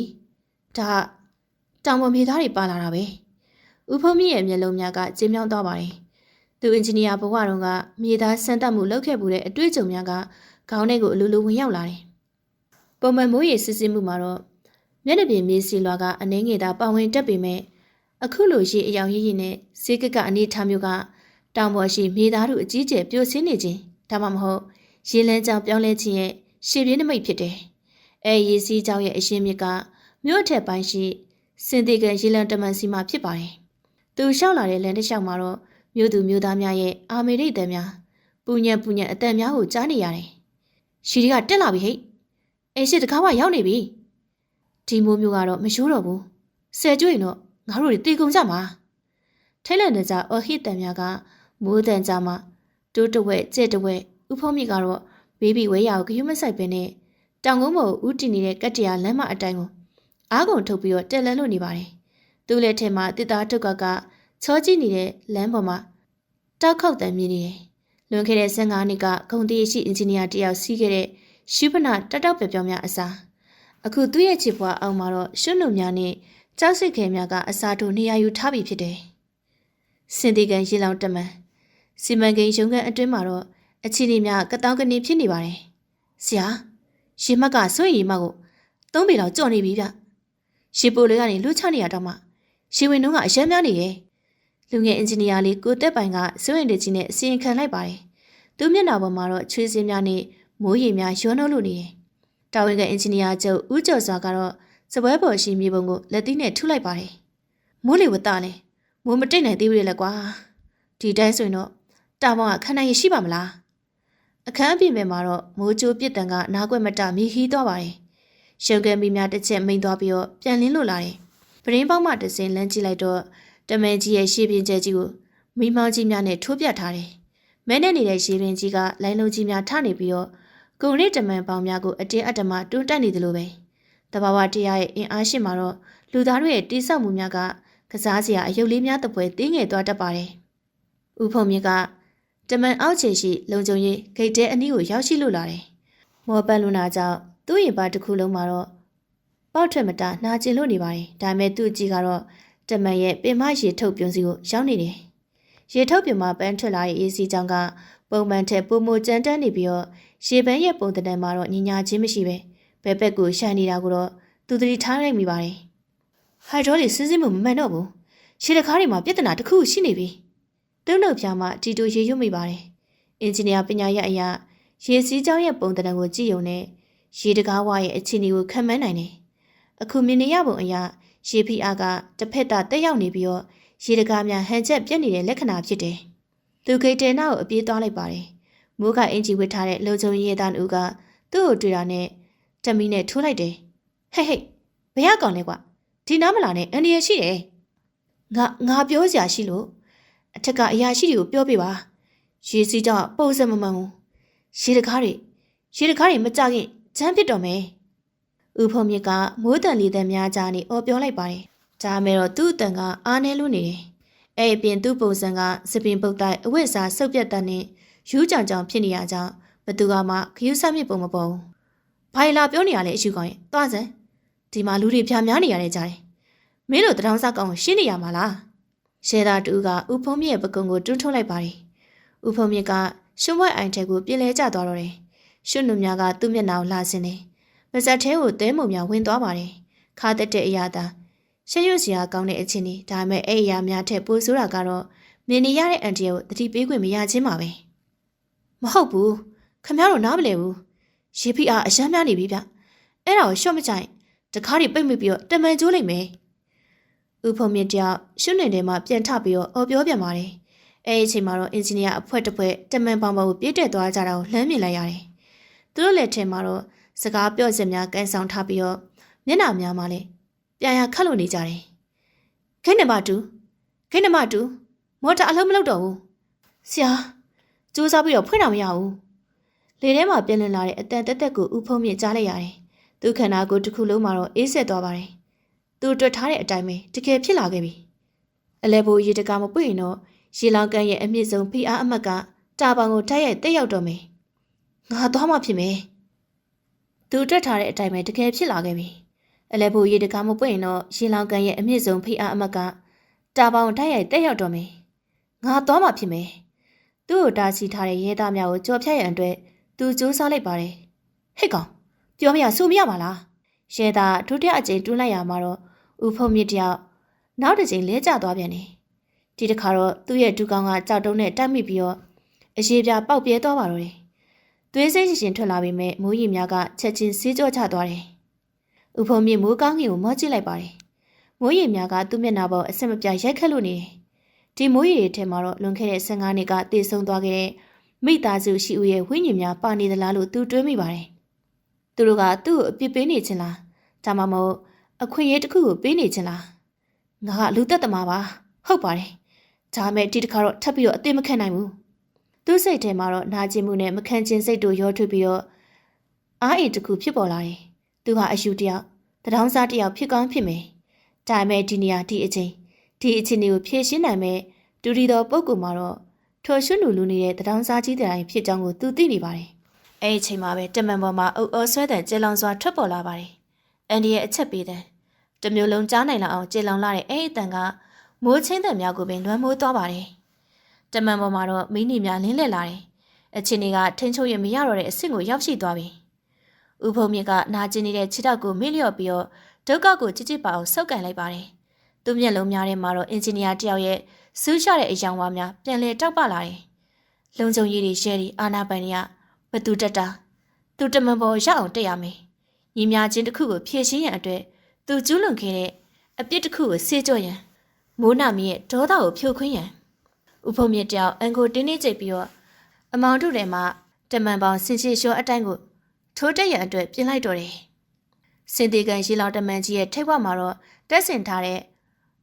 ီဒါတောင်ပေါ်မြေသားတွေပါလာတာပဲဦးဖုံးမြင့်ရဲ့မျက်လုံးများကကျဉ်းမြောင်းသွားပါတယ်သူအင်ဂျင်နီယာဘဝတုန်းကမြေသားစမ်းသပ်မှုလုပ်ခဲ့မှုတဲ့အတွေ့အကြုံများကခေါင်းထဲကိုအလိုလိုဝင်ရောက်လာတယ်ပုံမှန်မိုးရေစစ်စစ်မှုမှာတော့မျက်နှာပြင်မြေစီလွာကအနှင်းငယ်သာပဝင်တက်ပေမဲ့အခုလိုရေအယောင်ရည်ရည်နဲ့ဈေးကကအနေထားမျိုးကတောင်ပေါ်ရှိမြေသားတို့အကြီးကျယ်ပြိုဆင်းနေခြင်းဒါမှမဟုတ်ရေလန်းကြောင်ပြောင်းလဲခြင်းရဲ့ရှေ့ပြင်းနမိတ်ဖြစ်တယ်ရေစီးကြောင်ရဲ့အရှင်းမြစ်ကမြို့ထက်ပိုင်းရှိစင်တီကန်ရေလန်းတမန်စီမှာဖြစ်ပါတယ်သူလျှောက်လာတဲ့လမ်းတစ်လျှောက်မှာတော့မြို့သူမြို့သားများရဲ့အာမေရိတ်တံများပူညံအတန်များကိုကြားနေရတယ်ရှီတွေကတက်လာပြီဟိတ်ရှိတကားဝရောက်နေပြီဒီမိုးမျိုးကတော့မရိုးတော့ဘူးဆယ်ကျွေးတော့ငါတို့တွေတေကုန်ကြမှာထိုင်းလန်တကြအော်ဟစ်တန်များကမိုးတန်ကြမှာတိုးတဝက်ကျဲ့တဝက်ဥဖုံးမြစ်ကတော့ဘေဘီဝဲရကိုဂယုမဆိုင်ပင်နဲ့တောင်ကုန်းပေါ်ကိုဦးတည်နေတဲ့ကတ်တရာလမ်းမအတိုင်းကိုအားကုန်ထုတ်ပြီးတော့တက်လန်းလို့နေပါတယ်သူ့လက်ထဲမှာတစ်သားထုတ်ကချောကြည့်နေတဲ့လမ်းပေါ်မှာတောက်ခောက်တန်မြင်နေတယ်လွန်ခဲ့တဲ့15နှစ်ကဂုံတီရှိအင်ဂျင်နီယာတယောက်စီးခဲ့တဲ့ရှုဖနာတတောက်ပြောင်များအစားအခုသူ့ရဲ့ချစ်ပွားအောင်မှာတော့ရွှွနှုံများနဲ့ကြောက်စိတ်ခဲများကအစားထိုးနေရာယူထားပြီးဖြစ်တယ်စင်တီကန်ရေလောင်တမန်စီမံကိန်းရုံးခန်းအတွင်းမှာတော့အချီနေများကတောင်းကနေဖြစ်နေပါတယ်ဆရာရေမက်ကစွန့်ရည်မကို3ပေလောက်ကြော်နေပြီဗျရေပိုလေးကနေလွှတ်ချနေရတော့မှရေဝင်တုံးကအရမ်းများနေရဲ့လူငယ်အင်ဂျင်နီယာလေးကိုတက်ပိုင်ကစွန့်ရည်တကြီးနဲ့အစီရင်ခံလိုက်ပါတယ်သူမျက်နှာပေါ်မှာတော့ချွေးစင်းများနဲ့မိုးရေများရောနှောလို့နေတယ်တာဝန်ခံအင်ဂျင်နီယာချုပ်ဦးကျော်စွာကတော့စပွဲပေါ်ရှိမြေပုံကိုလက်သီးနဲ့ထုလိုက်ပါတယ်မိုးလေဝသလဲမိုးမတိတ်နိုင်သေးဘူးလေကွာဒီတိုင်းဆိုရင်တော့တာပေါင်းကခန္ဓာရည်ရှိပါမလားအခန်းအပြင်မှာတော့မိုးကြိုးပြစ်တန်ကနားကွက်မတမြည်ဟီးသွားပါတယ်ရှုံကန်မီများတစ်ချက်မိန်သွားပြီးတော့ပြန်လင်းလို့လာတယ်ပရင်းပေါက်မှတစ်စင်းလမ်းကြည့်လိုက်တော့တမန်ကြီးရဲ့ရှေးပြင်းကျဲကြီးကိုမိမောင်းကြီးများနဲ့ထိုးပြထားတယ်မဲနဲ့နေတဲ့ရှေးပြင်းကြီးကလိုင်းလုံးကြီးများထနေပြီးတော့ကုံရိတမန်ပေါင်းများကိုအတင်းအဓမ္မတွန်းတက်နေတယ်လို့ပဲတဘာဝတရားရဲ့အင်အားရှိမှာတော့လူသားတို့ရဲ့တိဆောက်မှုများကကစားစရာအယုတ်လေးများတပွဲတင်းငယ်သွားတတ်ပါတယ်။ဦးဖုံမြင့်ကတမန်အောက်ခြေရှိလုံခြုံရေးဂိတ်တဲအနီးကိုရောက်ရှိလို့လာတယ်။မော်ပန်လူနာကြောင့်သူ့ရင်ပါတစ်ခုလုံးမှာတော့ပေါက်ထွက်မတာနာကျင်လို့နေပါတယ်။ဒါပေမဲ့သူ့အကြီးကတော့တမန်ရဲ့ပင်မရေထုတ်ပြုံးစီကိုရောက်နေတယ်။ရေထုတ်ပြုံးမှာပန်းထွက်လာတဲ့အေးစီကြောင့်ကပုံမှန်ထက်ပုံမကြမ်းတမ်းနေပြီးတော့ရေပန်းရဲ့ပုံတံမှာတော့ညညာချင်းမရှိပဲဘဲဘက်ကိုရှာနေတာကိုတော့သူသတိထားလိုက်မိပါတယ်။ဟိုက်ဒရိုလီစစ်စစ်မှုမမှန်တော့ဘူး။ရေတကားတွေမှာပြဿနာတစ်ခုရှိနေပြီ။သူ့နှုတ်ပြားမှာတီတိုရေရွတ်မိပါတယ်။ အင်ဂျင်နီယာပညာရပ်အရာရေစီးကြောင်းရဲ့ပုံသဏ္ဍာန်ကိုကြည့်ုံနဲ့ရေတကားဝါရဲ့အခြေအနေကိုခံမှန်းနိုင်တယ်။အခုမြင်နေရပုံအရာရေဖိအားကတစ်ဖက်သားတက်ရောက်နေပြီးတော့ရေတကားများဟန်ချက်ပြက်နေတဲ့လက္ခဏာဖြစ်တယ်။သူဂိတ်တဲနာကိုအပြေးသွားလိုက်ပါတယ်။မိုးကအင်ဂျီဝစ်ထားတဲ့လုံချုံရဲသားဦးကသူ့ကိုတွေ့တာနဲ့တမီနဲ့ထိုးလိုက်တယ်။ဟဲ့ဘယ်ရကောင်လဲကွာဒီနားမလာနဲ့အန်ဒီရရှိတယ်။ငါပြောစရာရှိလို့အထက်ကအရာရှိတွေကိုပြောပြပါ။ရေစီးကြောင်းပုံစံမမှန်ဘူး။ရေတကားတွေမကြခင်ချမ်းဖြစ်တော့မယ်။ဦးဖုံမြစ်ကမိုးတန်လီတဲ့များကြားနေအော်ပြောလိုက်ပါတယ်။ဒါမဲ့တော့သူ့အတန်ကအားနေလို့နေတယ်။အဲ့အပြင်သူ့ပုံစံကစပင်ပုတ်တိုက်အဝတ်စားဆုပ်ပြတ်တဲ့နဲ့ယူးကြောင်ကြောင်ဖြစ်နေရကြောင်းဘသူကမှခရူးဆမြစ်ပုံမပေါ်ဘူး။ဘာလာပြောနေရလဲအရှူကောင်ရဲ့သွားစမ်းဒီမှာလူတွေဖြာများနေရတယ်ကြားတယ်။မင်းတို့တရောင်းစားကောင်ကိုရှင်းနေရမှာလား။ရှဲသားတူကဦးဖုံမြစ်ရဲ့ပကုံကိုတွန်းထုတ်လိုက်ပါတယ်။ဦးဖုံမြစ်ကရှုံးဝဲအိုင်ထဲကိုပြင်လဲကျသွားတော့တယ်။ရှွတ်နုများကသူ့မျက်နှာကိုလှဆင်းတယ်။ပါဇက်ထဲကိုသဲမုံများဝင်သွားပါတယ်။ခါတက်တဲ့အရာသာရှက်ရွံ့စရာကောင်းတဲ့အချင်းကြီးဒါပေမဲ့အဲ့အရာများထက်ပိုဆိုးတာကတော့မြင်နေရတဲ့အန်တီကိုတတိပေးခွင့်မရချင်းပါပဲ။မဟုတ်ဘူးခမရတို့နားမလဲဘူး။ရေဖိအားအယမ်းများနေပြီဗျ။အဲ့ဒါကိုရှော့မချိုင်တကားတွေပိတ်မိပြီးတော့တမန်ကျိုးလိုက်မယ်။ဦးဖုံမြင့်တယောက်ရှွတ်နေတယ်မှပြန်ထပြီးတော့အော်ပြောပြန်ပါတယ်။အဲ့ဒီအချိန်မှာတော့အင်ဂျင်နီယာအဖွဲ့တစ်ဖွဲ့တမန်ပေါင်ပေါ်ကိုပြေးတက်သွားကြတာကိုလှမ်းမြင်လိုက်ရတယ်။သူတို့လက်ထဲမှာတော့စကားပြော့စင်များကန်ဆောင်ထားပြီးတော့မျက်နှာများမှလည်းပြန်ရခတ်လို့နေကြတယ်။ခိနမတူမော်တာအလုံးမလုပ်တော့ဘူး။ဆရာစူးစမ်းပြီးတော့ဖွင့်တာမရဘူး။လေထဲမှာပြင်းလွင်လာတဲ့အတန်တက်တက်ကိုဦးဖုံးမြင့်ကြားလိုက်ရတယ်။သူခန္ဓာကိုယ်တစ်ခုလုံးမှာတော့အေးဆက်သွားပါတယ်။သူတွေ့ထားတဲ့အတိုင်းပဲတကယ်ဖြစ်လာခဲ့ပြီ။အလဲဘိုးရေတကာမပွင့်ရင်တော့ရေလောင်ကန်ရဲ့အမြင့်ဆုံးဖိအားအမတ်ကတာပေါင်ကိုတိုက်ရိုက်တက်ရောက်တော့မယ်။ငါသွားမှဖြစ်မယ်။သူတွေ့ထားတဲ့အတိုင်းပဲတကယ်ဖြစ်လာခဲ့ပြီ။အလဲဘိုးရေတကာမပွင့်ရင်တော့ရေလောင်ကန်ရဲ့အမြင့်ဆုံးဖိအားအမတ်ကတာပေါင်တိုက်ရိုက်တက်ရောက်တော့မယ်။ငါသွားမှဖြစ်မယ်။သူ့ကိုတားဆီးထားတဲ့ရဲသားများကိုကြော်ဖြတ်ရန်အတွက်သူစူးစမ်းလိုက်ပါတယ်။ဟဲ့ကောင်ပြောမရဆိုမရပါလား။ရဲသားဒုတိယအကြိမ်တွန်းလိုက်ရမှာတော့ဦးဖုံမြင့်တယောက်နောက်တစ်ကြိမ်လဲကျသွားပြန်တယ်။ဒီတစ်ခါတော့သူ့ရဲ့ဒူကောင်ကကြောက်တုံးနဲ့တိုက်မိပြီးတော့အရေးပြပေါက်ပြဲသွားပါတော့တယ်။သွေးစိမ့်ရှင်ထွက်လာပြီးမဲ့မိုးရီများကချက်ချင်းဆေးကြောချသွားတယ်။ဦးဖုံမြင့်မိုးကောင်းကင်ကိုမော့ကြည့်လိုက်ပါတယ်။မိုးရီများကသူ့မျက်နှာပေါ်အဆက်မပြတ်ရိုက်ခတ်လို့နေတယ်။ဒီမိုးရီတွေထဲမှာတော့လွန်ခဲ့တဲ့15နှစ်ကတည်ဆုံသွားခဲ့တဲ့မိသားစုရှိဦးရဲ့ဝိညာဉ်များပါနေသလားလို့သူတွေးမိပါတယ်။သူတို့ကသူ့ကိုအပြစ်ပေးနေခြင်းလားဒါမှမဟုတ်အခွင့်အရေးတစ်ခုကိုပေးနေခြင်းလားငါကလူသက်သမားပါဟုတ်ပါတယ်။ဒါမဲ့ဒီတစ်ခါတော့ထပ်ပြီးတော့အသိမခံနိုင်ဘူး။သူ့စိတ်ထဲမှာတော့နာကျင်မှုနဲ့မခံကျင်စိတ်တို့ရောထွေးပြီးတော့အားအိမ်တစ်ခုဖြစ်ပေါ်လာတယ်။သူဟာအယူတယောက်တထောင်းစားတယောက်ဖြစ်ကောင်းဖြစ်မယ်။ဒါမဲ့ဒီနေရာဒီအချိန်တွေကိုဖြည့်ရှင်းနိုင်မဲ့ဒူဒီတော်ပုဂ္ဂိုလ်မှာတော့ထော်ရွှွလူနေတဲ့တထောင်းစားကြီးတိုင်းဖြစ်ကြောင်းကိုသူသိနေပါတယ်။အဲ့ဒီအချိန်မှာပဲတမန်ပေါ်မှာအုပ်အော်ဆွဲတဲ့ကျေလောင်စွာထွက်ပေါ်လာပါတယ်။အန်ဒီရဲ့အချက်ပေးတဲ့တမျိုးလုံးကြားနိုင်လောက်အောင်ကျေလောင်လာတဲ့အဲ့ဒီအတန်ကမိုးချင်းတဲ့များကိုပင်လွှမ်းမိုးသွားပါတယ်။တမန်ပေါ်မှာတော့မင်းနေများလင်းလက်လာတယ်။အချင်းတွေကထိန်ချုပ်ရမရတော့တဲ့အဆင့်ကိုရောက်ရှိသွားပြီ။ဦးဖုံမြင့်ကနာကျင်နေတဲ့ခြေထောက်ကိုမေ့လျော့ပြီးတော့ဒုက္ခကိုကြစ်ကြစ်ပါအောင်ဆုပ်ကန်လိုက်ပါတယ်။သူ့မျက်လုံးများထဲမှာတော့အင်ဂျင်နီယာတယောက်ရဲ့စူးရှတဲ့အယောင်ဝါများပြန်လည်တောက်ပလာတယ်။လုံခြုံရေးတွေရဲတွေအာနာပိုင်တွေကဘသူတက်တာသူတမန်ပေါ်ရောက်အောင်တက်ရမယ်။ညီမချင်းတစ်ခုကိုဖြည့်ရှင်းရန်အတွက်သူကျူးလွန်ခဲ့တဲ့အပြစ်တစ်ခုကိုဆေးကြောရန်မိုးနာမီရဲ့ဒေါသကိုဖြိုခွင်းရန်ဦးဖုံမြင့်တယောက်အန်ကိုတင်းနေကြိတ်ပြီးတော့အမောင်တို့ထဲမှာတမန်ပေါင်းစင်ချေလျှောအတိုင်းကိုထိုးတက်ရန်အတွက်ပြင်လိုက်တော့တယ်။စင်တီကန်ရေလောင်တမန်ကြီးရဲ့ထိပ်ဝမှာတော့တက်ဆင်ထားတဲ့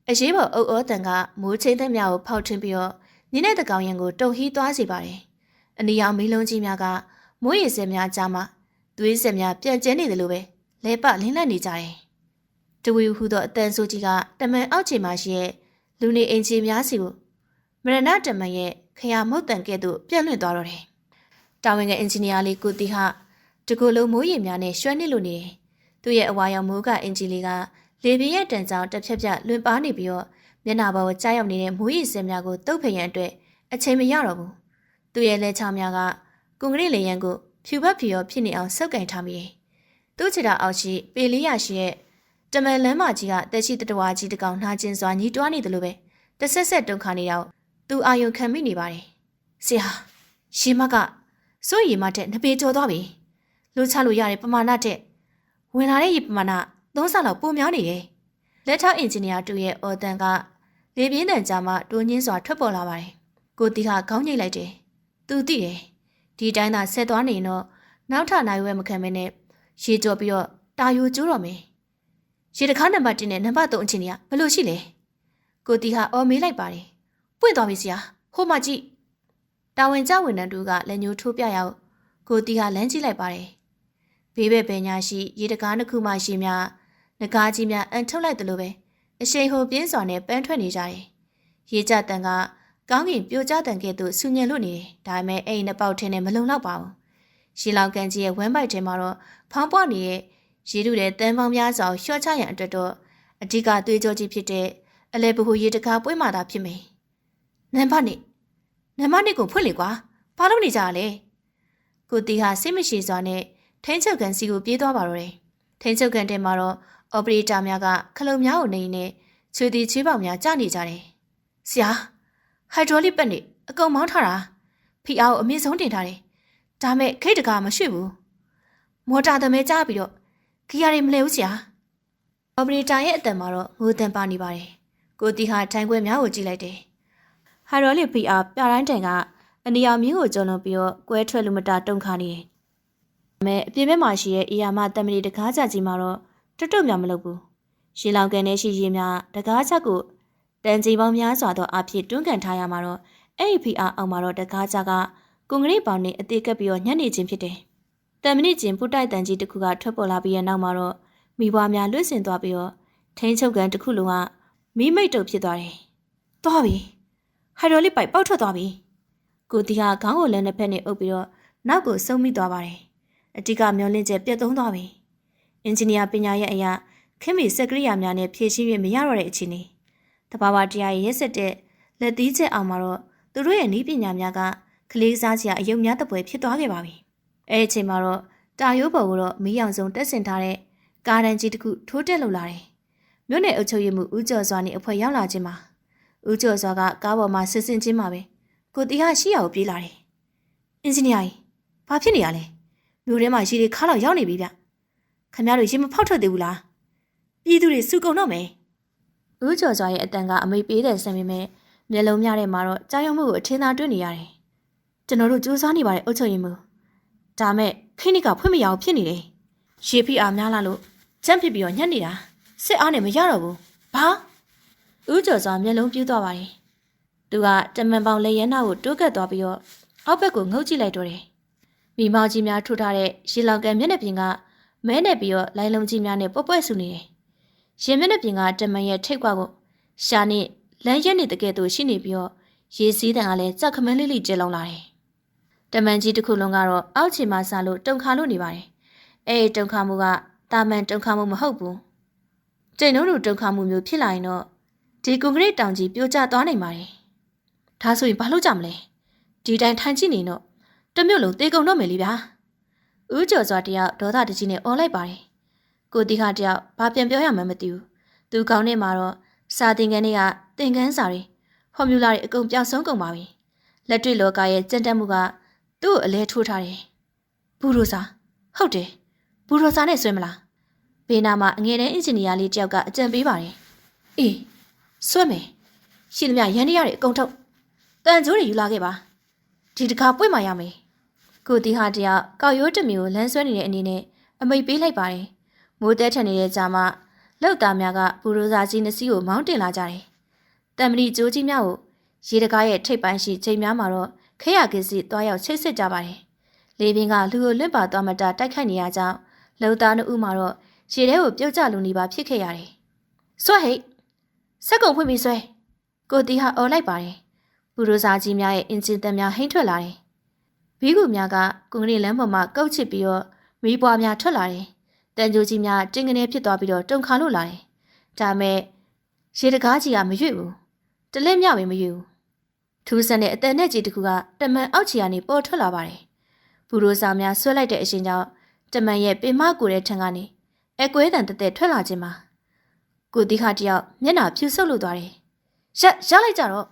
အရေးပေါ်အုပ်အောတန်ကမိုးချင်းတဲ့များကိုဖောက်ထွင်းပြီးတော့ညနေတကောင်ရံကိုတုံဟီးသွားစေပါတယ်။အနီရောင်မီးလုံးကြီးများကမိုးရေစက်များကြားမှာသွေးစက်များပြန့်ကျဲနေတယ်လို့ပဲလဲပလင်းလက်နေကြတယ်။တဝီဟူသောအတန်ဆိုကြီးကတမန်အောက်ခြေမှာရှိတဲ့လူနေအင်ဂျီများစီကိုမရဏတမန်ရဲ့ခရမုတ်တန်ကဲ့သို့ပြန့်လွင့်သွားတော့တယ်။တာဝန်ကအင်ဂျင်နီယာလေးကိုတီဟာတကူလုံးမိုးရေများနဲ့ရွှဲနစ်လို့နေတယ်။သူ့ရဲ့အဝါရောင်မိုးကအင်ဂျီလေးကလေပြင်းရဲ့တန်ကြောင်တစ်ဖြက်ဖြက်လွင်ပါနေပြီးတော့မျက်နှာပေါ်ကိုကြားရောက်နေတဲ့မိုးရေစက်များကိုတုပ်ဖယ်ရန်အတွက်အချိန်မရတော့ဘူး။သူ့ရဲ့လက်ချောင်းများကကွန်ကရစ်လေရန်ကိုဖြူဖက်ဖြူရောဖြစ်နေအောင်ဆုပ်ကင်ထားမိတယ်။သူ့ခြေထောက်အောက်ရှိပေ400ရှိရဲ့တမန်လမ်းမကြီးကတက်ရှိတဝါကြီးတကောင်နှာကျင်စွာညီးတွားနေတယ်လို့ပဲတစ်ဆက်ဆက်တုန်ခါနေတော့သူအာယုံခံမိနေပါတယ်။ဆရာ ရှေမကစိုးရီမတဲ့နှစ်ပေကျော်သွားပြီလူချလို့ရတဲ့ပမာဏတဲ့ဝင်လာတဲ့ရေပမာဏ3ဆလောက်ပိုများနေတယ်လက်ထောက်အင်ဂျင်နီယာတူရဲ့အော်တန်ကလေပြင်းတန်ကြားမှတွင်းချင်းစွာထွက်ပေါ်လာပါတယ်ကိုတီဟာခေါင်းငိတ်လိုက်တယ်သူသိတယ်ဒီတိုင်းသာဆက်သွားနေတော့နောက်ထနိုင်ဝဲမခံမနဲ့ရေကြော်ပြီးတော့တာယိုကျိုးတော့မယ်ရေတခါနံပါတ်1နဲ့နံပါတ်3အချင်းကြီးကဘယ်လိုရှိလဲကိုတီဟာအော်မေးလိုက်ပါတယ်ပွင့်သွားပြီဆရာဟိုမှကြည့်တာဝန်ကျဝန်ထမ်းတူကလက်ညှိုးထိုးပြရောက်ကိုတီဟာလမ်းကြည့်လိုက်ပါတယ်ဘေးဘက်ပညာရှိရေတကားတစ်ခုမှရှိများငကားကြီးများအန်ထုတ်လိုက်တယ်လို့ပဲအရှိန်ဟိုပြင်းစွာနဲ့ပန်းထွက်နေကြတယ်ရေကြတန်ကကောင်းကင်ပြိုကျတန်ကဲ့သို့ဆူညံလို့နေတယ်ဒါပေမဲ့အဲ့ဒီနှစ်ပေါက်ထင်းနဲ့မလုံလောက်ပါဘူးရှီလောင်ကန်ကြီးရဲ့ဝမ်းပိုက်ထဲမှာတော့ဖောင်းပွားနေတဲ့ရေတူတဲ့တန်းပေါင်းများစွာလျှော့ချရန်အတွက်တော့အဓိကသွေးကြောကြီးဖြစ်တဲ့အလဲပဟိုရေတကားပွင့်မှသာဖြစ်မယ်နံပါတ်1ကိုဖွင့်လေကွာဘာလို့နေကြလဲကိုတီဟာစိတ်မရှိစွာနဲ့ထိန်းချုပ်ကန်စီကိုပြေးသွားပါတော့တယ်ထိန်းချုပ်ကန်တဲမှာတော့အော်ပရေတာများကခလုံများကိုနေနေချွေတီချွေးပေါင်များကျနေကြတယ်ဆရာဟိုက်ဒရိုလစ်ပတ်နေအကုန်မောင်းထားတာဖီအားကိုအမြင့်ဆုံးတင်ထားတယ်ဒါမဲ့ခိတ်တကာမရွှေ့ဘူးမော်တာသမဲကြားပြီးတော့ဂီယာတွေမလဲဘူးဆရာအော်ပရေတာရဲ့အတန်မှာတော့ငိုတန်ပါနေပါတယ်ကိုတီဟာထိုင်ခွဲများကိုကြည့်လိုက်တယ်ဟိုက်ဒရိုလစ်ဖီအားပြတိုင်းတိုင်ကအနီရောင်မြင်းကိုကျော်လွန်ပြီးတော့ကွဲထွက်လူမတာတုံခါနေတယ်ဒါမဲ့အပြင်ဘက်မှာရှိတဲ့အေယာမတမလီတကားကြကြီးမှာတော့တွတ်များမလုပ်ဘူးရှီလောင်ကန်ထဲရှိရေများတကားချက်ကိုတန်ကြီးပေါင်းများစွာသောအဖြစ်တွန်းကန်ထားရမှာတော့အဲ့ဒီဖီအားအောင်မှာတော့တကားချက်ကကွန်ကရစ်ပေါင်နဲ့အသေးကပ်ပြီးတော့ညှက်နေခြင်းဖြစ်တယ်တန်မနစ်ကျင်ပူတိုက်တန်ကြီးတစ်ခုကထွက်ပေါ်လာပြီးတဲ့နောက်မှာတော့မိဘွားများလွတ်ဆင်သွားပြီးတော့ထိန်းချုပ်ကန်တစ်ခုလုံးကမိမိတ်တုပ်ဖြစ်သွားတယ်သွားပြီဟိုက်ဒရိုလစ်ပိုက်ပေါက်ထွက်သွားပြီကိုတီဟာခေါင်းကိုလည်းနှစ်ဖက်နဲ့အုပ်ပြီးတော့နောက်ကိုစုံမိသွားပါတယ်အတိကမျောလင့်ချက်ပြတ်သုံးသွားပြီအင်ဂျင်နီယာပညာရဲ့အရာခင်မီစက်ကရိယာများနဲ့ဖြည့်ရှင်းရမရတော့တဲ့အခြေအနေတဘာဝတရားရဲ့ရက်စက်တဲ့လက်သီးချက်အောင်မှာတော့သူတို့ရဲ့နည်းပညာများကကလေးစားစရာအယုံများတပွဲဖြစ်သွားခဲ့ပါပြီအဲ့ဒီအချိန်မှာတော့တာယိုးပေါ်ကိုတော့မီးရောင်စုံတက်ဆင်ထားတဲ့ကားတန်းကြီးတစ်ခုထိုးတက်လုံလာတယ်မြို့နယ်အုပ်ချုပ်ရေးမှူးဦးကျော်စွာနဲ့အဖွဲ့ရောက်လာခြင်းမှာဦးကျော်စွာကကားပေါ်မှာဆင်းခြင်းမှာပဲကိုတီဟာရှိရကိုပြေးလာတယ်အင်ဂျင်နီယာကြီးဘာဖြစ်နေရလဲမြို့ထဲမှာရေတွေခါတော့ရောက်နေပြီဗျခင်ဗျားတို့ရေမဖောက်ထွက်သေးဘူးလားပြည်သူတွေစုကုန်တော့မယ်ဦးကျော်စွာရဲ့အတန်ကအမိတ်ပေးတဲ့ဆံပေမဲ့မျက်လုံးများထဲမှာတော့ကြောင်ရုံမှုကိုအထင်သာတွေ့နေရတယ်ကျွန်တော်တို့စူးစမ်းနေပါတယ်အုပ်ချုပ်ရေးမှူးဒါမဲ့ခိနိကဖွင့်မရအောင်ဖြစ်နေတယ်ရေဖိအားများလာလို့ချမ်းဖြစ်ပြီးတော့ညှက်နေတာစစ်အားနဲ့မရတော့ဘူးဘာဦးကျော်စွာမျက်လုံးပြူးသွားပါတယ်သူကတမန်ပေါင်လက်ရဲနာကိုတိုးကပ်သွားပြီးတော့အောက်ဘက်ကိုငုတ်ကြည့်လိုက်တော့တယ်မိမောင်ကြီးများထိုးထားတဲ့ရေလောင်ကန်မျက်နှာပြင်ကမဲနေပြီးတော့လိုင်းလုံးကြီးများနဲ့ပွက်ပွက်ဆူနေတယ်ရင်မျက်နှာပြင်ကတမန်ရဲ့ထိတ်ကွာကိုရှာနေလမ်းရက်နေတဲ့ကဲ့သို့ရှိနေပြီးတော့ရေစည်းတန်ကလည်းကြက်ခမန်းလေးလေးကျဲလောင်လာတယ်တမန်ကြီးတစ်ခုလုံးကတော့အောက်ခြေမှာဆာလို့တုံခါလို့နေပါတယ်အဲဒီတုံခါမှုကတာမန်တုံခါမှုမဟုတ်ဘူးကျိန်တို့လိုတုံခါမှုမျိုးဖြစ်လာရင်တော့ဒီကွန်ကရစ်တောင်ကြီးပြိုကျသွားနိုင်ပါတယ်ဒါဆိုရင်ဘာလို့ကြမလဲဒီတိုင်းထိုင်ကြည့်နေတော့တမျိုးလုံးတေကုန်တော့မယ်လေဗျာဦးကျော်စွာတယောက်ဒေါသတကြီးနဲ့អော်လိုက်ပါတယ်ကိုတီခါတယောက်ဘာပြန်ပြောရမှန်းမသိဘူးသူကောင်းနေမှာတော့စာသင်ခန်းတွေကသင်ခန်းစာတွေဖော်မြူလာတွေအကုန်ပြောင်းဆုံးကုန်ပါပြီလက်တွေ့လောကရဲ့ကြံ့တက်မှုကသူ့ကိုအလဲထိုးထားတယ်ဘူရိုစာဟုတ်တယ်ဘူရိုစာနဲ့ဆွဲမလားဘေးနာမှာအငယ်တန်းအင်ဂျင်နီယာလေးတယောက်ကအကြံပေးပါတယ်အေးဆွဲမယ်ရှိသမျှရန်ရရတွေအကုန်ထုတ်တန်ကြိုးတွေယူလာခဲ့ပါဒီတခါပွင့်မှရမယ်ကိုတီဟာတယောက်ကောက်ရိုးတမီကိုလမ်းဆွဲနေတဲ့အနေနဲ့အမိတ်ပေးလိုက်ပါတယ်မိုးတဲထန်နေတဲ့ကြားမှာလောက်သားများကဘူရိုစာကြီးနှစ်စီးကိုမောင်းတင်လာကြတယ်တံမလီကျိုးကြီးများကိုရေတကားရဲ့ထိပ်ပိုင်းရှိချိန်များမှာတော့ခဲရကစီတွားရောက်ချိတ်ဆက်ကြပါတယ်လေပြင်းကလူကိုလွင့်ပါသွားမှတိုက်ခိုက်နေရကြောင်းလောက်သားနှစ်ဦးမှာတော့ရေထဲကိုပြုတ်ကျလူနေပါဖြစ်ခဲ့ရတယ်ဆွဲဟိတ်စက်ကုန်ဖွင့်ပြီးဆွဲကိုတီဟာអော်လိုက်ပါတယ်ဘူရိုစာကြီးများရဲ့အင်ဂျင်တန်များဟိမ့်ထွက်လာတယ်ဘီးကူများကကွန်ကရစ်လမ်းပေါ်မှာကောက်ချစ်ပြီးတော့မီးပွားများထွက်လာတယ်တန်ကြိုးကြီးများတင်းကနေဖြစ်သွားပြီးတော့တုံခါလို့လာတယ်ဒါမဲ့ရေတကားကြီးကမရွေ့ဘူးတလက်မြောက်ပဲမရွေ့ဘူးထူးဆန်းတဲ့အတန်နဲ့ကြီးတစ်ခုကတမန်အောက်ခြေကနေပေါ်ထွက်လာပါတယ်ဘူရိုစာများဆွဲလိုက်တဲ့အရှင်ကြောင့်တမန်ရဲ့ပင်မကိုတဲ့ထံကနေအကွဲတန်တက်တက်ထွက်လာခြင်းမှာကိုတိခါတယောက်မျက်နှာဖြူဆုပ်လို့သွားတယ်ရလိုက်ကြတော့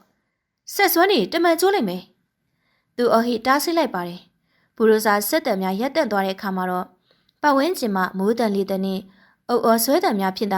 ဆက်စွမ်းနေတမန်ကျိုးလိုက်မယ်သူ သူအဟိတားဆီးလိုက်ပါတယ်။ဘူရိုစာဆက်တယ်များရက်တက်သွားတဲ့အခါမှာတော့ပတ်ဝန်းကျင်မှာမိုးတန်လေးတဲ့နဲ့အုပ်အော်ဆွဲတယ်များဖြစ်တာ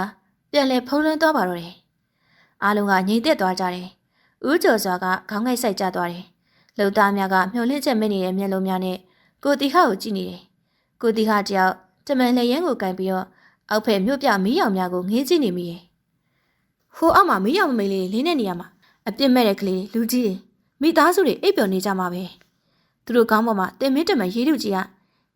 ပြန်လဲဖုံးလွှမ်းသွားပါတော့တယ်။အားလုံးကငြိမ်သက်သွားကြတယ်။ဦးကျော်စွာကခေါင်းငိုက်ဆိုင်ကျသွားတယ်။လှုပ်သားများကမျောလင့်ချက်မဲ့နေတဲ့မျက်လုံးများနဲ့ကိုတီဟကိုကြည့်နေတယ်။ကိုတီဟတယောက်တမန်လက်ရန်ကိုကင်ပြီးတော့အောက်ဖက်မြို့ပြမီးရောင်များကိုငေးကြည့်နေမိတယ်။ဟိုအောက်မှာမီးရောင်မိန်လေးလင်းနေနေရမှာအပြစ်မဲ့တဲ့ကလေးလူကြီးတွေမိသားစုတွေအိပ်ပျော်နေကြမှာပဲ။သူတို့ကောင်းပေါ်မှာတင်မင်းတမန်ရေးလူကြီးက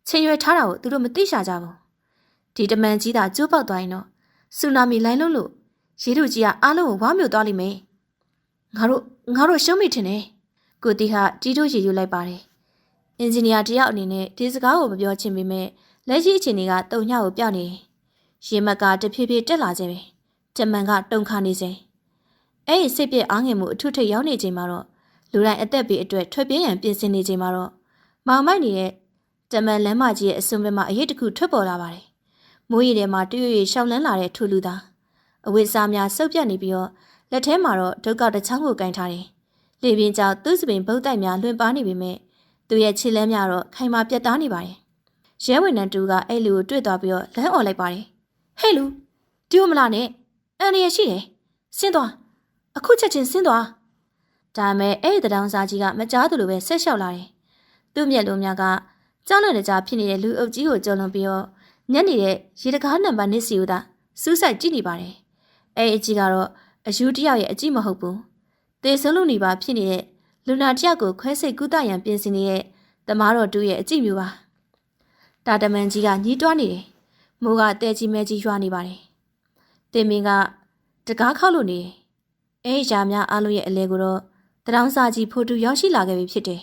ချိန်ရွယ်ထားတာကိုသူတို့မသိရှာကြဘူး။ဒီတမန်ကြီးသာကျိုးပေါက်သွားရင်တော့ဆူနာမီလိုင်းလုံးလို့ရေးလူကြီးကအားလုံးကိုဝါမြို့သွားလိမ့်မယ်။ငါတို့ရှုံးမိထင်တယ်။ကိုတီဟာတီးထိုးရေယူလိုက်ပါတယ်။အင်ဂျင်နီယာတယောက်အနေနဲ့ဒီစကားကိုမပြောချင်ပေမဲ့လက်ရှိအခြေအနေကတုံညကိုပြောက်နေတယ်။ရေမက်ကတဖြည်းဖြည်းတက်လာခြင်းပဲ။တမန်ကတုံခါနေစေ။အဲ့ဒီစိတ်ပြည့်အားငယ်မှုအထုထိပ်ရောက်နေချိန်မှာတော့လူတိုင်းအသက်ဘေးအတွက်ထွက်ပြေးရန်ပြင်ဆင်နေချိန်မှာတော့မောင်မိုက်နေတဲ့တမန်လမ်းမကြီးရဲ့အစွန်ဘက်မှာအရေးတစ်ခုထွက်ပေါ်လာပါတယ်။မိုးရီထဲမှာတွေ့ရရှောက်လန်းလာတဲ့ထူလူသားအဝိစားများစုပ်ပြတ်နေပြီးတော့လက်ထဲမှာတော့ဒုက္ခတစ်ချောင်းကိုကင်ထားတယ်။လေပြင်းကြောင့်သူ့စပင်ဗုတ်တိုက်များလွှင့်ပါနေပေမဲ့သူရဲ့ခြေလမ်းများတော့ခိုင်မာပြတ်သားနေပါတယ်။ရဲဝန်ထမ်းတူကအဲ့လူကိုတွေ့သွားပြီးတော့လမ်းអော်လိုက်ပါတယ်။ဟဲ့လူဒီမလားနဲ့အန်ရရှိတယ်။ဆင်းသွားအခုချက်ချင်းဆင်းသွားဒါမဲ့အဲ့ဒီတောင်စားကြီးကမကြားသလိုပဲဆက်လျှောက်လာတယ်။သူ့မျက်လုံးများကကြောက်နေကြဖြစ်နေတဲ့လူအုပ်ကြီးကိုကြော်လွန်ပြီးတော့ညက်နေတဲ့ရေတကားနံပါတ်2စီကိုသာစူးစိုက်ကြည့်နေပါတယ်။အဲ့အကြီးကတော့အယူတယောက်ရဲ့အကြည့်မဟုတ်ဘူး။သေဆုံးလို့နေပါဖြစ်နေတဲ့လူနာတယောက်ကိုခွဲစိတ်ကုသရန်ပြင်ဆင်နေတဲ့တမားတော်တူရဲ့အကြည့်မျိုးပါ။တာတမန်ကြီးကညှိတွားနေတယ်။မိုးကတဲကြီးမဲကြီးရွာနေပါတယ်။တင်မင်းကတကားခောက်လို့နေတယ်။အဲ့ရှာများအားလုံးရဲ့အလဲကိုတော့တရောင်းစာကြီးဖိုတူရောက်ရှိလာခဲ့ပြီဖြစ်တယ်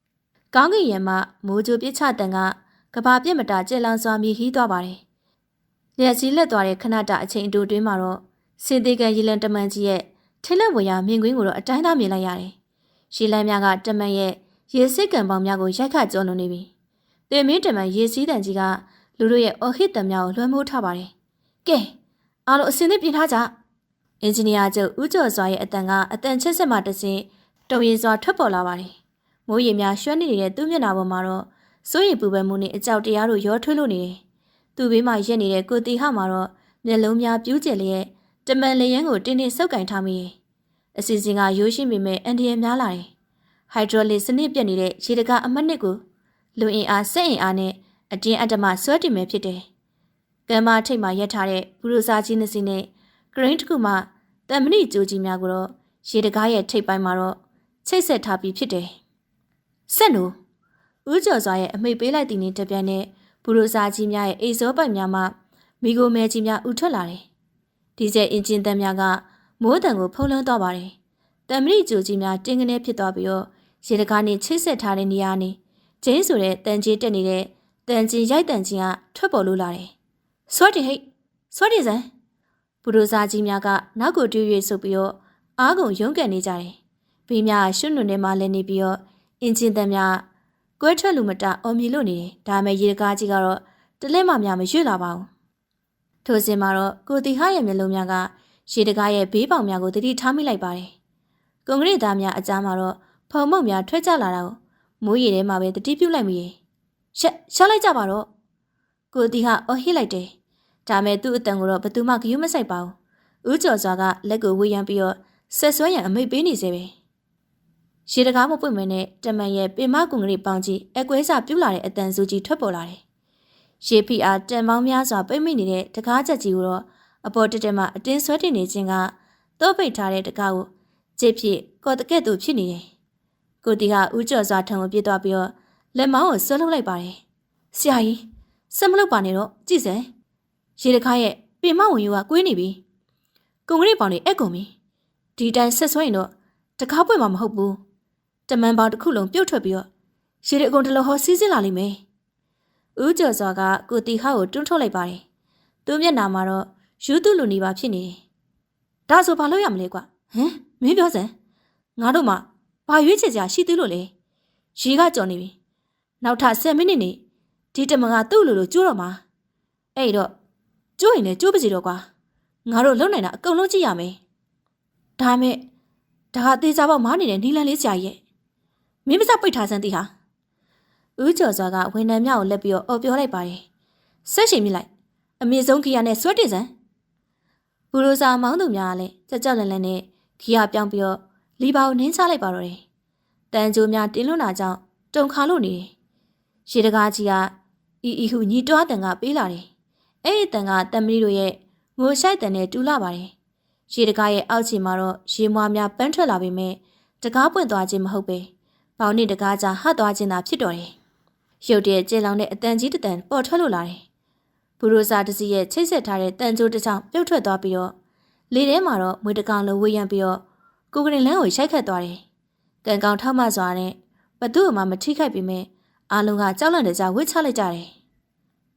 ။ကောင်းကင်ရံမှမိုးကြိုပြစ်ချတန်ကကဘာပြစ်မတာကျက်လောင်စွာမြည်ဟီးသွားပါတယ်။လက်ကြီးလက်သွားတဲ့ခဏတာအချိန်အတူတွင်းမှာတော့စင်သေးကန်ရီလန်တမန်ကြီးရဲ့ထင်းလက်ဝေရမြင်ကွင်းကိုတော့အတိုင်းသားမြင်လိုက်ရတယ်။ရှီလန်းများကတမန်ရဲ့ရေစစ်ကန်ပေါင်းများကိုရိုက်ခတ်ကြောလွန်နေပြီ။တေမင်းတမန်ရေစည်းတန်ကြီးကလူတို့ရဲ့အော်ဟစ်တံများကိုလွှမ်းမိုးထားပါတယ်။ကဲအားလုံးအစင်းသစ်ပြင်ထားကြ။အင်ဂျင်နီယာချုပ်ဦးကျော်စွာရဲ့အတန်ကအတန်ချက်ဆက်မှတစင်းတုံရင်စွာထွက်ပေါ်လာပါတယ်။မိုးရေများရွှဲနေတဲ့သူ့မျက်နှာပေါ်မှာတော့စိုးရိမ်ပူပန်မှုနဲ့အကြောက်တရားတို့ရောထွေးလို့နေတယ်။သူ့ဘေးမှာရက်နေတဲ့ကိုတီဟမှာတော့မျက်လုံးများပြူးကျလျက်တမန်လျံကိုတင်းတင်းဆုပ်ကင်ထားမိ။အစီအစဉ်ကရိုးရှင်းပေမဲ့အန်ဒီရများလာတယ်။ဟိုက်ဒရိုလစ်စနစ်ပြတ်နေတဲ့ရေတကားအမှတ်1ကိုလူအင်အားစက်အင်အားနဲ့အတင်းအဓမ္မဆွဲတင်မယ်ဖြစ်တယ်။ကမ်းမထိပ်မှာရက်ထားတဲ့ဘူရိုစာကြီးနှစ်စီးနဲ့ဂရင်းတစ်ခုမှတံမဏိကြိုးကြီးများကိုတော့ရေတကားရဲ့ထိပ်ပိုင်းမှာတော့ချိတ်ဆက်ထားပြီးဖြစ်တယ်။ဆက်နိုဦးကျော်စွာရဲ့အမိတ်ပေးလိုက်တဲ့နေ့တပြိုင်နက်ဘူရိုစာကြီးများရဲ့အိဇောပိုက်များမှမိโกမဲကြီးများဥထွက်လာတယ်။ဒီကျဲအင်ဂျင်တန်များကမိုးတံကိုဖုံးလွှမ်းသွားပါတယ်။တံမဏိကြိုးကြီးများတင်းကနေဖြစ်သွားပြီးတော့ရေတကားနဲ့ချိတ်ဆက်ထားတဲ့နေရာနဲ့ကျင်းဆိုတဲ့တန်ကြီးတက်နေတဲ့တန်ကြီးရိုက်တန်ကြီးကထွက်ပေါ်လို့လာတယ်။ဆွတ်တယ်ဟိတ်ဆွတ်တယ်စံဘူရိုစာကြီးများကနောက်ကိုတွဲ၍ဆုပ်ပြီးတော့အားကုန်ရုန်းကန်နေကြတယ်။ဘေးများရွှွနွန်ထဲမှာလဲနေပြီးတော့အင်ဂျင်တန်များကွဲထွက်လူမတအော်မြည်လို့နေတယ်။ဒါမဲ့ရေတကားကြီးကတော့တလက်မှများမရွေ့လာပါဘူး။ထိုစဉ်မှာတော့ကိုတီဟရဲ့မျက်လုံးများကရေတကားရဲ့ဘေးပေါင်များကိုတတိထားမိလိုက်ပါတယ်။ကွန်ကရစ်သားများအကြားမှာတော့ဖုံမုတ်များထွက်ကျလာတာကိုမိုးရေထဲမှာပဲတတိပြုတ်လိုက်မိရဲ့။ရှောက်လိုက်ကြပါတော့။ကိုတီဟအော်ဟစ်လိုက်တယ်။ဒါမဲ့သူ့အတန်ကိုတော့ဘသူမှဂရုမစိုက်ပါဘူး။ဦးကျော်စွာကလက်ကိုဝေးရမ်းပြီးတော့ဆက်ဆွဲရန်အမိတ်ပေးနေစေပဲ။ရေတကားမပွင့်မနဲ့တမန်ရဲ့ပင်မကွန်ကရစ်ပေါင်းကြီးအကွဲစာပြုတ်လာတဲ့အတန်စုကြီးထွက်ပေါ်လာတယ်။ရေဖီအားတန်ပေါင်းများစွာပိတ်မိနေတဲ့တကားချက်ကြီးကိုတော့အပေါ်တက်တက်မှအတင်းဆွဲတင်နေခြင်းကတော့ပိတ်ထားတဲ့တကားကိုကြည့်ဖြစ်ကော်တကဲ့သို့ဖြစ်နေတယ်။ကိုတီကဦးကျော်စွာထံကိုပြေးသွားပြီးတော့လက်မောင်းကိုဆွဲထုတ်လိုက်ပါတယ်။ဆရာကြီးဆက်မလုပ်ပါနဲ့တော့ကြည့်စမ်းရေတကားရဲ့ပင်မဝင်ယူကကွေးနေပြီ။ကွန်ကရစ်ပေါင်တွေအက်ကုန်ပြီ။ဒီတိုင်းဆက်ဆွဲရင်တော့တကားပွင့်မှာမဟုတ်ဘူး။တမန်ပေါင်တစ်ခုလုံးပြုတ်ထွက်ပြီးတော့ရေတအကုန်တလုံးဟောစီးစင်းလာလိမ့်မယ်။ဦးကျော်စွာကကိုတီဟကိုတွန်းထုတ်လိုက်ပါတယ်။သူ့မျက်နှာမှာတော့ယူသူလူနေပါဖြစ်နေတယ်။ဒါဆိုဘာလို့ရမလဲကွာ။ဟမ်မင်းပြောစမ်းငါတို့မှဘာရွေးချယ်စရာရှိသေးလို့လဲ။ရေကကြော်နေပြီ။နောက်ထပ်10မိနစ်နေဒီတမန်ကသူ့လူလိုကျိုးတော့မှာ။အဲ့တော့ကျိုးရင်လည်းကျိုးပါစီတော့ကွာ။ငါတို့လုံနိုင်တာအကုန်လုံးကြည့်ရမယ်။ဒါမဲ့ဒါကသေးစားပေါက်မားနေတဲ့နီလန်လေးဆရာရဲ့ မင်းမစပိတ်ထားစမ်းသိဟာဦးကျော်စွာကဝန်ထမ်းများကိုလက်ပြီးအော်ပြောလိုက်ပါတယ်ဆက်ရှင်မြစ်လိုက်အမေဆုံးခီယာနဲ့ဆွဲတင်စမ်းဘူရိုစာမောင်းသူများကလည်းကြက်ကြောက်လန်လန်နဲ့ခီယာပြောင်းပြီးလီပါကိုနင်းချလိုက်ပါတော့တယ်တန်ကြိုးများတင်းလွန်းတာကြောင့်တုံခါလို့နေတယ်ရေတကားကြီးကအီဟုညီတွားတန်ကပေးလာတယ်အဲ့ဒီတန်ကတမီးတို့ရဲ့ငိုရှိုက်တန်နဲ့တူလာပါတယ်ရေတကားရဲ့အောက်ခြေမှာတော့ရေမွားများပန်းထွက်လာပေမဲ့တကားပွင့်သွားခြင်းမဟုတ်ပဲပေါင်းနဲ့တကားကြားဟတ်သွားခြင်းသာဖြစ်တော်တယ်ရုတ်တရက်ကျေလောင်တဲ့အတန်ကြီးတန်ပေါ်ထွက်လို့လာတယ်ဘူရိုစာတစီရဲ့ချိတ်ဆက်ထားတဲ့တန်ကြိုးတစ်ချောင်းပြုတ်ထွက်သွားပြီးလေထဲမှာတော့မွေတကောင်လုံးဝေးရမ်းပြီးကိုကရင်လန်းကိုရိုက်ခတ်သွားတယ်ကံကောင်ထောက်မစွာနဲ့ဘသူ့မှမထိခိုက်ပေမဲ့အားလုံးကကြောက်လန့်တဲ့ကြားဝစ်ချလိုက်ကြတယ်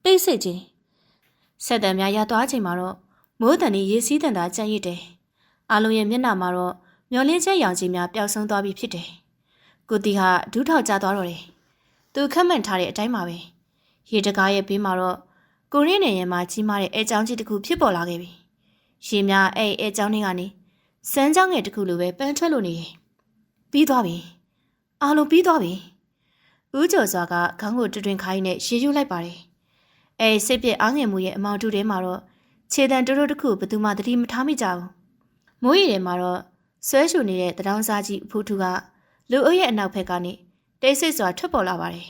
တိတ်ဆိတ်ခြင်းဆက်တံများရသွားချိန်မှာတော့မိုးတန်ကြီးရေစီးတန်တာကြံ့ရစ်တယ်အားလုံးရဲ့မျက်နှာမှာတော့မျောလင်းချက်ရောင်ကြီးများပျောက်ဆုံးသွားပြီဖြစ်တယ်ကိုတီဟာဒူးထောက်ကျသွားတော့တယ်သူခက်မှန်ထားတဲ့အတိုင်းပါပဲရေတကားရဲ့ဘေးမှာတော့ကိုရင်းနေရင်မှကြီးမားတဲ့အဲကြောင်းကြီးတစ်ခုဖြစ်ပေါ်လာခဲ့ပြီရေများအဲကြောင်းတွေကနေစမ်းကြောင်းငယ်တစ်ခုလိုပဲပန်းထွက်လို့နေတယ်ပြီးသွားပြီအားလုံးပြီးသွားပြီဦးကျော်စွာကခေါင်းကိုတွင်ခိုင်းနဲ့ရေယူလိုက်ပါတယ်စိတ်ပြည့်အားငယ်မှုရဲ့အမောင်တူထဲမှာတော့ခြေတံတိုးတိုးတစ်ခုဘယ်သူမှသတိမထားမိကြဘူးမိုးရီထဲမှာတော့ဆွဲရှူနေတဲ့တရောင်းစားကြီးအဖိုးထူကလူအုပ်ရဲ့အနောက်ဘက်ကနေတိတ်ဆိတ်စွာထွက်ပေါ်လာပါတယ်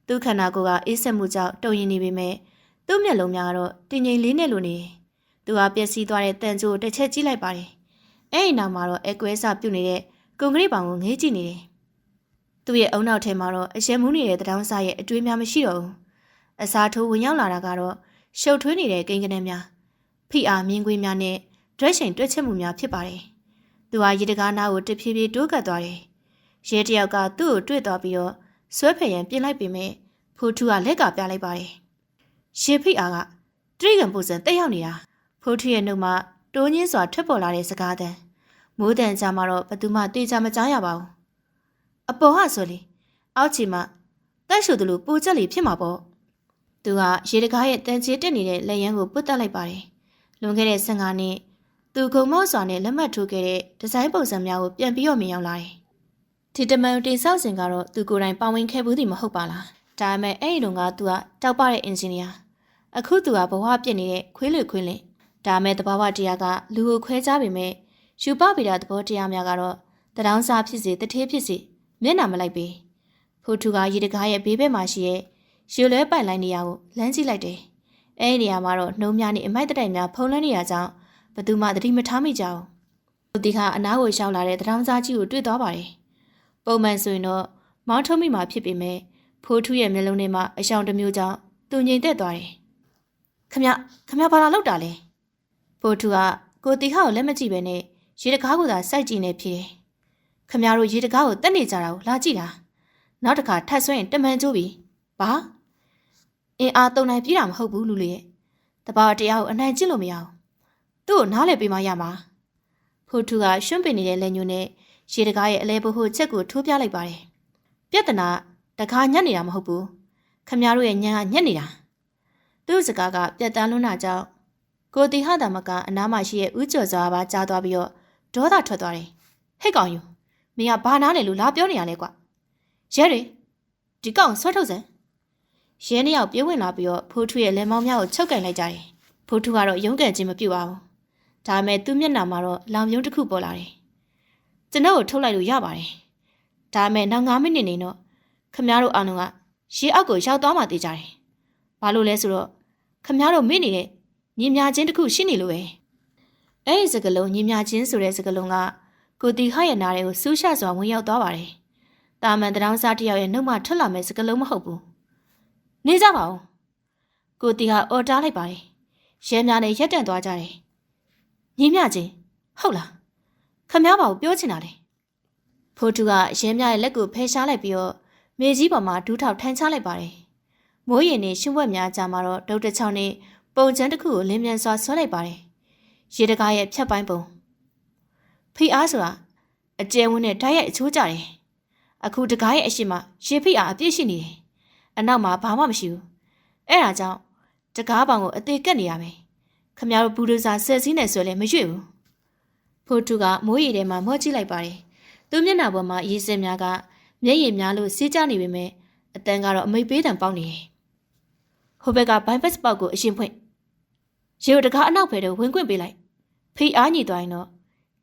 သူခန္ဓာကိုယ်ကအေးဆက်မှုကြောင့်တုံရင်နေပေမဲ့သူ့မျက်လုံးများကတော့တင်းငိမ်လေးနဲ့လိုနေသူဟာပျက်စီးသွားတဲ့တန်ကြိုးတစ်ချက်ကြည့်လိုက်ပါတယ်အဲ့ဒီနောက်မှာတော့အကွဲစပြုတ်နေတဲ့ကွန်ကရစ်ပောင်ကိုငေးကြည့်နေတယ်သူ့ရဲ့အုံနောက်ထဲမှာတော့အရှက်မှုနေတဲ့တရောင်းစားရဲ့အတွေးများမရှိတော့ဘူးအစားထိုးဝင်ရောက်လာတာကတော့ရှုပ်ထွေးနေတဲ့ကိန်းကနန်းများဖိအားမြင်းကွေးများနဲ့ဒရက်ရှိန်တွက်ချက်မှုများဖြစ်ပါတယ်သူဟာရေတကားနားကိုတဖြည်းဖြည်းတိုးကပ်သွားတယ်ရဲတယောက်ကသူ့ကိုတွေ့သွားပြီးတော့ဆွဲဖယ်ရန်ပြင်လိုက်ပေမဲ့ဖိုးထူကလက်ကပြလိုက်ပါတယ်ရေဖိအားကတရိကန်ပုံစံတက်ရောက်နေတာဖိုးထူရဲ့နှုတ်မှာတိုးညင်းစွာထွက်ပေါ်လာတဲ့စကားတန်မိုးတန်ကြမှာတော့ဘသူမှတေချာမကြားရပါဘူးအပေါ်ဟာဆိုလေအောက်ချီမှာတက်ရှူသူလိုပူချက်လေးဖြစ်မှာပေါ့သူကရေတကားရဲ့တန်ချေတက်နေတဲ့လက်ရန်ကိုပုတ်တက်လိုက်ပါတယ်လွန်ခဲ့တဲ့15နှစ်သူခုံမော့စွာနဲ့လက်မှတ်ထိုးခဲ့တဲ့ဒီဇိုင်းပုံစံများကိုပြန်ပြီးမြင်ရောက်လာတယ်ဒီတမန်တင်ဆောက်စဉ်ကတော့သူကိုယ်တိုင်ပါဝင်ခဲ့ဘူးသည်မဟုတ်ပါလားဒါပေမဲ့အဲ့ဒီတော့ကသူကတောက်ပတဲ့အင်ဂျင်နီယာအခုသူကဘဝပြစ်နေတဲ့ခွေးလွခွင်းလင်ဒါမဲ့တဘာဝတရားကလူကိုခွဲခြားပေမဲ့ယူပဗီတာသဘောတရားများကတော့တရောင်းစားဖြစ်စေတထေးဖြစ်စေမျက်နှာမလိုက်ပေဖိုးထူကရေတကားရဲ့ဘေးဘက်မှာရှိရဲ့ရွှေလွဲပိုင်လိုင်းနေရာကိုလမ်းကြည့်လိုက်တယ်အဲ့ဒီနေရာမှာတော့နှုံးများနဲ့အမိုက်တိုက်များဖုံးလွှမ်းနေရကြောင်းဘသူမှသတိမထားမိကြဘူးသူဒီကအနားကိုရှောက်လာတဲ့တရောင်းစားကြီးကိုတွေ့သွားပါတယ်ပုံမှန်ဆိုရင်တော့မောင်းထုံးမိမှာဖြစ်ပေမဲ့ဖိုးထူးရဲ့မျက်လုံးထဲမှာအရှောင်တစ်မျိုးကြောင့်သူငြိမ်သက်သွားတယ်ခမဘာလာလောက်တာလဲဖိုးထူးကကိုတီခါကိုလက်မကြည့်ပဲနဲ့ရေတကားကိုသာစိုက်ကြည့်နေဖြစ်တယ်ခမတို့ရေတကားကိုတက်နေကြတာကိုလာကြည့်တာနောက်တစ်ခါထပ်ဆွဲရင်တမန်ကျိုးပြီဘာအင်းအားတုံနိုင်ပြေးတာမဟုတ်ဘူးလူလေးရဲ့တဘာတရားကိုအနိုင်ကျင့်လို့မရအောင်သူ့ကိုနားလည်ပေးမှရမှာဖိုးထူးကရွှွန့်ပင်နေတဲ့လက်ညှိုးနဲ့ရေတကားရဲ့အလဲဘိုးချက်ကိုထိုးပြလိုက်ပါတယ်ပြဿနာတကားညက်နေတာမဟုတ်ဘူးခမတို့ရဲ့ညံကညက်နေတာသူ့စကားကပြတ်တန်းလွန်းတာကြောင့်ကိုတီဟာတာမကအနားမှာရှိတဲ့ဦးကျော်စွာပါကြားသွားပြီးတော့ဒေါသထွက်သွားတယ်ဟဲ့ကောင်ယူမင်းကဘာနားလဲလို့လာပြောနေရလဲကွရဲတွေဒီကောင်ဆွဲထုတ်စမ်းရဲနှစ်ယောက်ပြေးဝင်လာပြီးတော့ဖိုးထူးရဲ့လက်မောင်းများကိုချုပ်ကင်လိုက်ကြတယ်ဖိုးထူးကတော့ရုန်းကန်ခြင်းမပြုပါဘူးဒါပေမဲ့သူ့မျက်နှာမှာတော့လောင်ပြုံးတစ်ခုပေါ်လာတယ်ကျွန်တော်ကိုထုတ်လိုက်လို့ရပါတယ်ဒါပေမဲ့နောက်9မိနစ်နေတော့ခမတို့အားလုံးကရေအောက်ကိုရောက်သွားမှသိကြတယ်ဘာလို့လဲဆိုတော့ခမတို့မိနေတဲ့ညီမြချင်းတစ်ခုရှိနေလို့ပဲအဲ့ဒီစကလုံးညီမြချင်းဆိုတဲ့စကလုံးကကိုတီဟရဲ့နားတွေကိုစူးရှစွာဝင်ရောက်သွားပါတယ်တာမန်တရောင်းစားတစ်ယောက်ရဲ့နှုတ်မှထွက်လာမဲ့စကလုံးမဟုတ်ဘူးနေကြပါဦးကိုတီဟာအော်တားလိုက်ပါတယ်ရဲများနဲ့ရက်တန့်သွားကြတယ်ညီမြချင်းဟုတ်လားခမဘာကိုပြောချင်တာလဲဖိုးထူကရဲများရဲ့လက်ကိုဖယ်ရှားလိုက်ပြီးတော့မေကြီးပေါ်မှာဒူးထောက်ထမ်းချလိုက်ပါတယ်မိုးရင်နဲ့ရှင်ဝက်များကြားမှာတော့ဒုတ်တချောင်းနဲ့ပုံချမ်းတစ်ခုကိုလင်းမြန်စွာဆွဲလိုက်ပါတယ်ရေတကားရဲ့ဖြတ်ပိုင်းပုံဖိအားဆိုတာအကျဲဝန်းနဲ့ဓာတ်ရိုက်အချိုးကြတယ်အခုတကားရဲ့အရှိမရေဖိအားအပြည့်ရှိနေတယ်အနောက်မှာဘာမှမရှိဘူးအဲ့ဒါကြောင့်တကားပောင်ကိုအသေးကက်နေရမယ်ခမတို့ဘူဒိုဇာဆယ်စည်းနဲ့ဆွဲလဲမရွေ့ဘူးဖိုးထူကမိုးရီထဲမှာမော့ကြည့်လိုက်ပါတယ်သူမျက်နှာပေါ်မှာရေစင်များက မျက်ရည်များလို့စေးကြနေပေမဲ့အတန်ကတော့အမိတ်ပေးတံပေါက်နေတယ်ဟိုဘက်ကဘိုင်ဘတ်စပေါက်ကိုအရှင်ဖွင့်ရေတကားအနောက်ဘက်တော့ဝင်ခွင့်ပေးလိုက်ဖိအားညီသွားရင်တော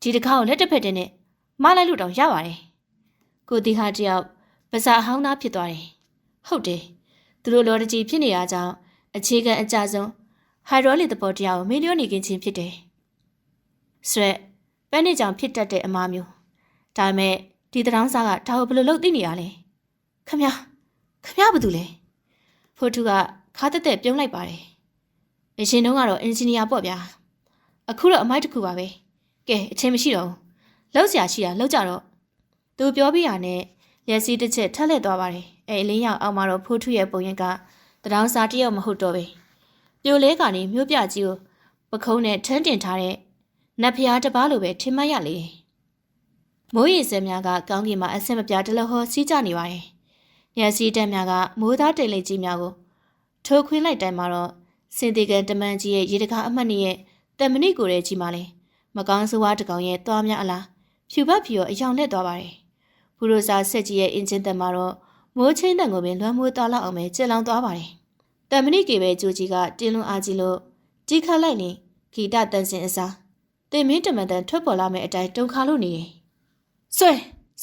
့ဒီတကားကိုလက်တစ်ဖက်တင်းနဲ့မလိုက်လို့တောင်ရပါတယ်ကိုတီဟာတယောက်ပါစာအဟောင်းသားဖြစ်သွားတယ်ဟုတ်တယ်သူတို့လော်တကြီးဖြစ်နေရကြောင်းအခြေခံအကြဆုံးဟိုက်ဒရိုလီသဘောတရားကိုမေလျောနေခြင်းဖြစ်တယ်ဆွဲပန်းနေကြောင်ဖြစ်တတ်တဲ့အမားမျိုးဒါပေမဲ့ဒီတောင်းစားကဒါကိုဘယ်လိုလုပ်သိနေရလဲခမဘာတူလဲဖိုးထုကခါတက်တက်ပြုံးလိုက်ပါတယ်အရှင်တုန်းကတော့အင်ဂျင်နီယာပေါ့ဗျာအခုတော့အမိုက်တစ်ခုပါပဲကဲအချိန်မရှိတော့ဘူးလောက်စရာရှိတာလောက်ကြတော့သူပြောပြရနဲ့လက်စီးတစ်ချက်ထက်လက်သွားပါတယ်အဲအလင်းရောက်အောင်မှာတော့ဖိုးထုရဲ့ပုံရင်ကတောင်းစားတယောက်မဟုတ်တော့ပဲပြိုလဲကနေမြို့ပြကြီးကိုပခုံးနဲ့ထန်းတင်ထားတဲ့နတ်ဖျားတစ်ပါးလိုပဲထင်မှတ်ရလေမိုးရေစက်များကကောင်းကင်မှာအဆင်မပြတလဟောစီးကြနေပါတယ်။ညစီတက်များကမိုးသားတိတ်လိပ်ကြီးများကိုထိုးခွင်းလိုက်တိုင်းမှာတော့စင်တီကန်တမန်ကြီးရဲ့ရေတကားအမှတ်နဲ့တမနစ်ကိုတဲ့ကြီးမှလည်းမကောင်းဆိုးဝါးတကောင်ရဲ့သွားများအလားဖြူပတ်ဖြူရောအယောင်နဲ့သွားပါတယ်။ဘူရိုစာဆက်ကြီးရဲ့အင်ဂျင်တက်မှာတော့မိုးချင်းတန်ကိုပင်လွှမ်းမိုးသွားလောက်အောင်ပဲကျက်လောင်သွားပါတယ်။တမနစ်ကေပဲကြိုကြီးကတင်းလွန်အားကြီးလို့ကြီးခတ်လိုက်ရင်ဂီတတန်စင်အစားတင်မင်းတမန်တန်ထွက်ပေါ်လာမယ့်အတိုင်းတုံခါလို့နေတယ်။ဆွ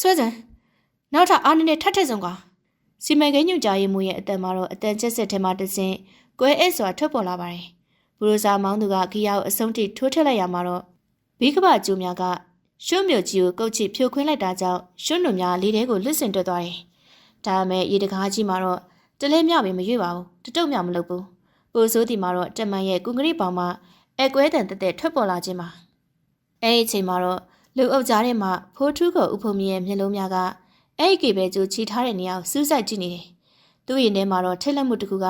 ဲစံနောက်ထပ်အားနည်းနဲ့ထပ်ထက်ဆုံးကစီမံကိန်းညွှန်ကြားရေးမှူးရဲ့အတန်မှာတော့အတန်ကျက်ဆက်ထဲမှာတစင်ကွဲအဲ့စွာထွက်ပေါ်လာပါတယ်။ဘူရိုစာမောင်းသူကခီယာကိုအဆုံးထိထိုးထက်လိုက်ရမှာတော့ဘီကပကျိုးများကရွှွမြို့ကြီးကိုကုတ်ချိဖြိုခွင်းလိုက်တာကြောင့်ရွှွနုံများလေးတဲကိုလွတ်စင်တွက်သွားတယ်။ဒါပေမဲ့ရေတကားကြီးမှာတော့တလဲမြောက်ပြီးမရွေ့ပါဘူး။တတုတ်မြောက်မလုပ်ဘူး။ပိုဆိုးတီမှာတော့တမန်ရဲ့ကွန်ကရစ်ပေါင်မှာအကွဲတန်တက်တက်ထွက်ပေါ်လာခြင်းပါ။အဲ့ဒီအချိန်မှာတော့လူအုပ်ကြားထဲမှာဖိုးထုကိုဥဖုံမြရဲ့မျက်လုံးများကအဲ့ဒီကေပဲကျိုးချီထားတဲ့နေရာကိုစူးစိုက်ကြည့်နေတယ်။သူ့ရင်ထဲမှာတော့ထိတ်လန့်မှုတစ်ခုက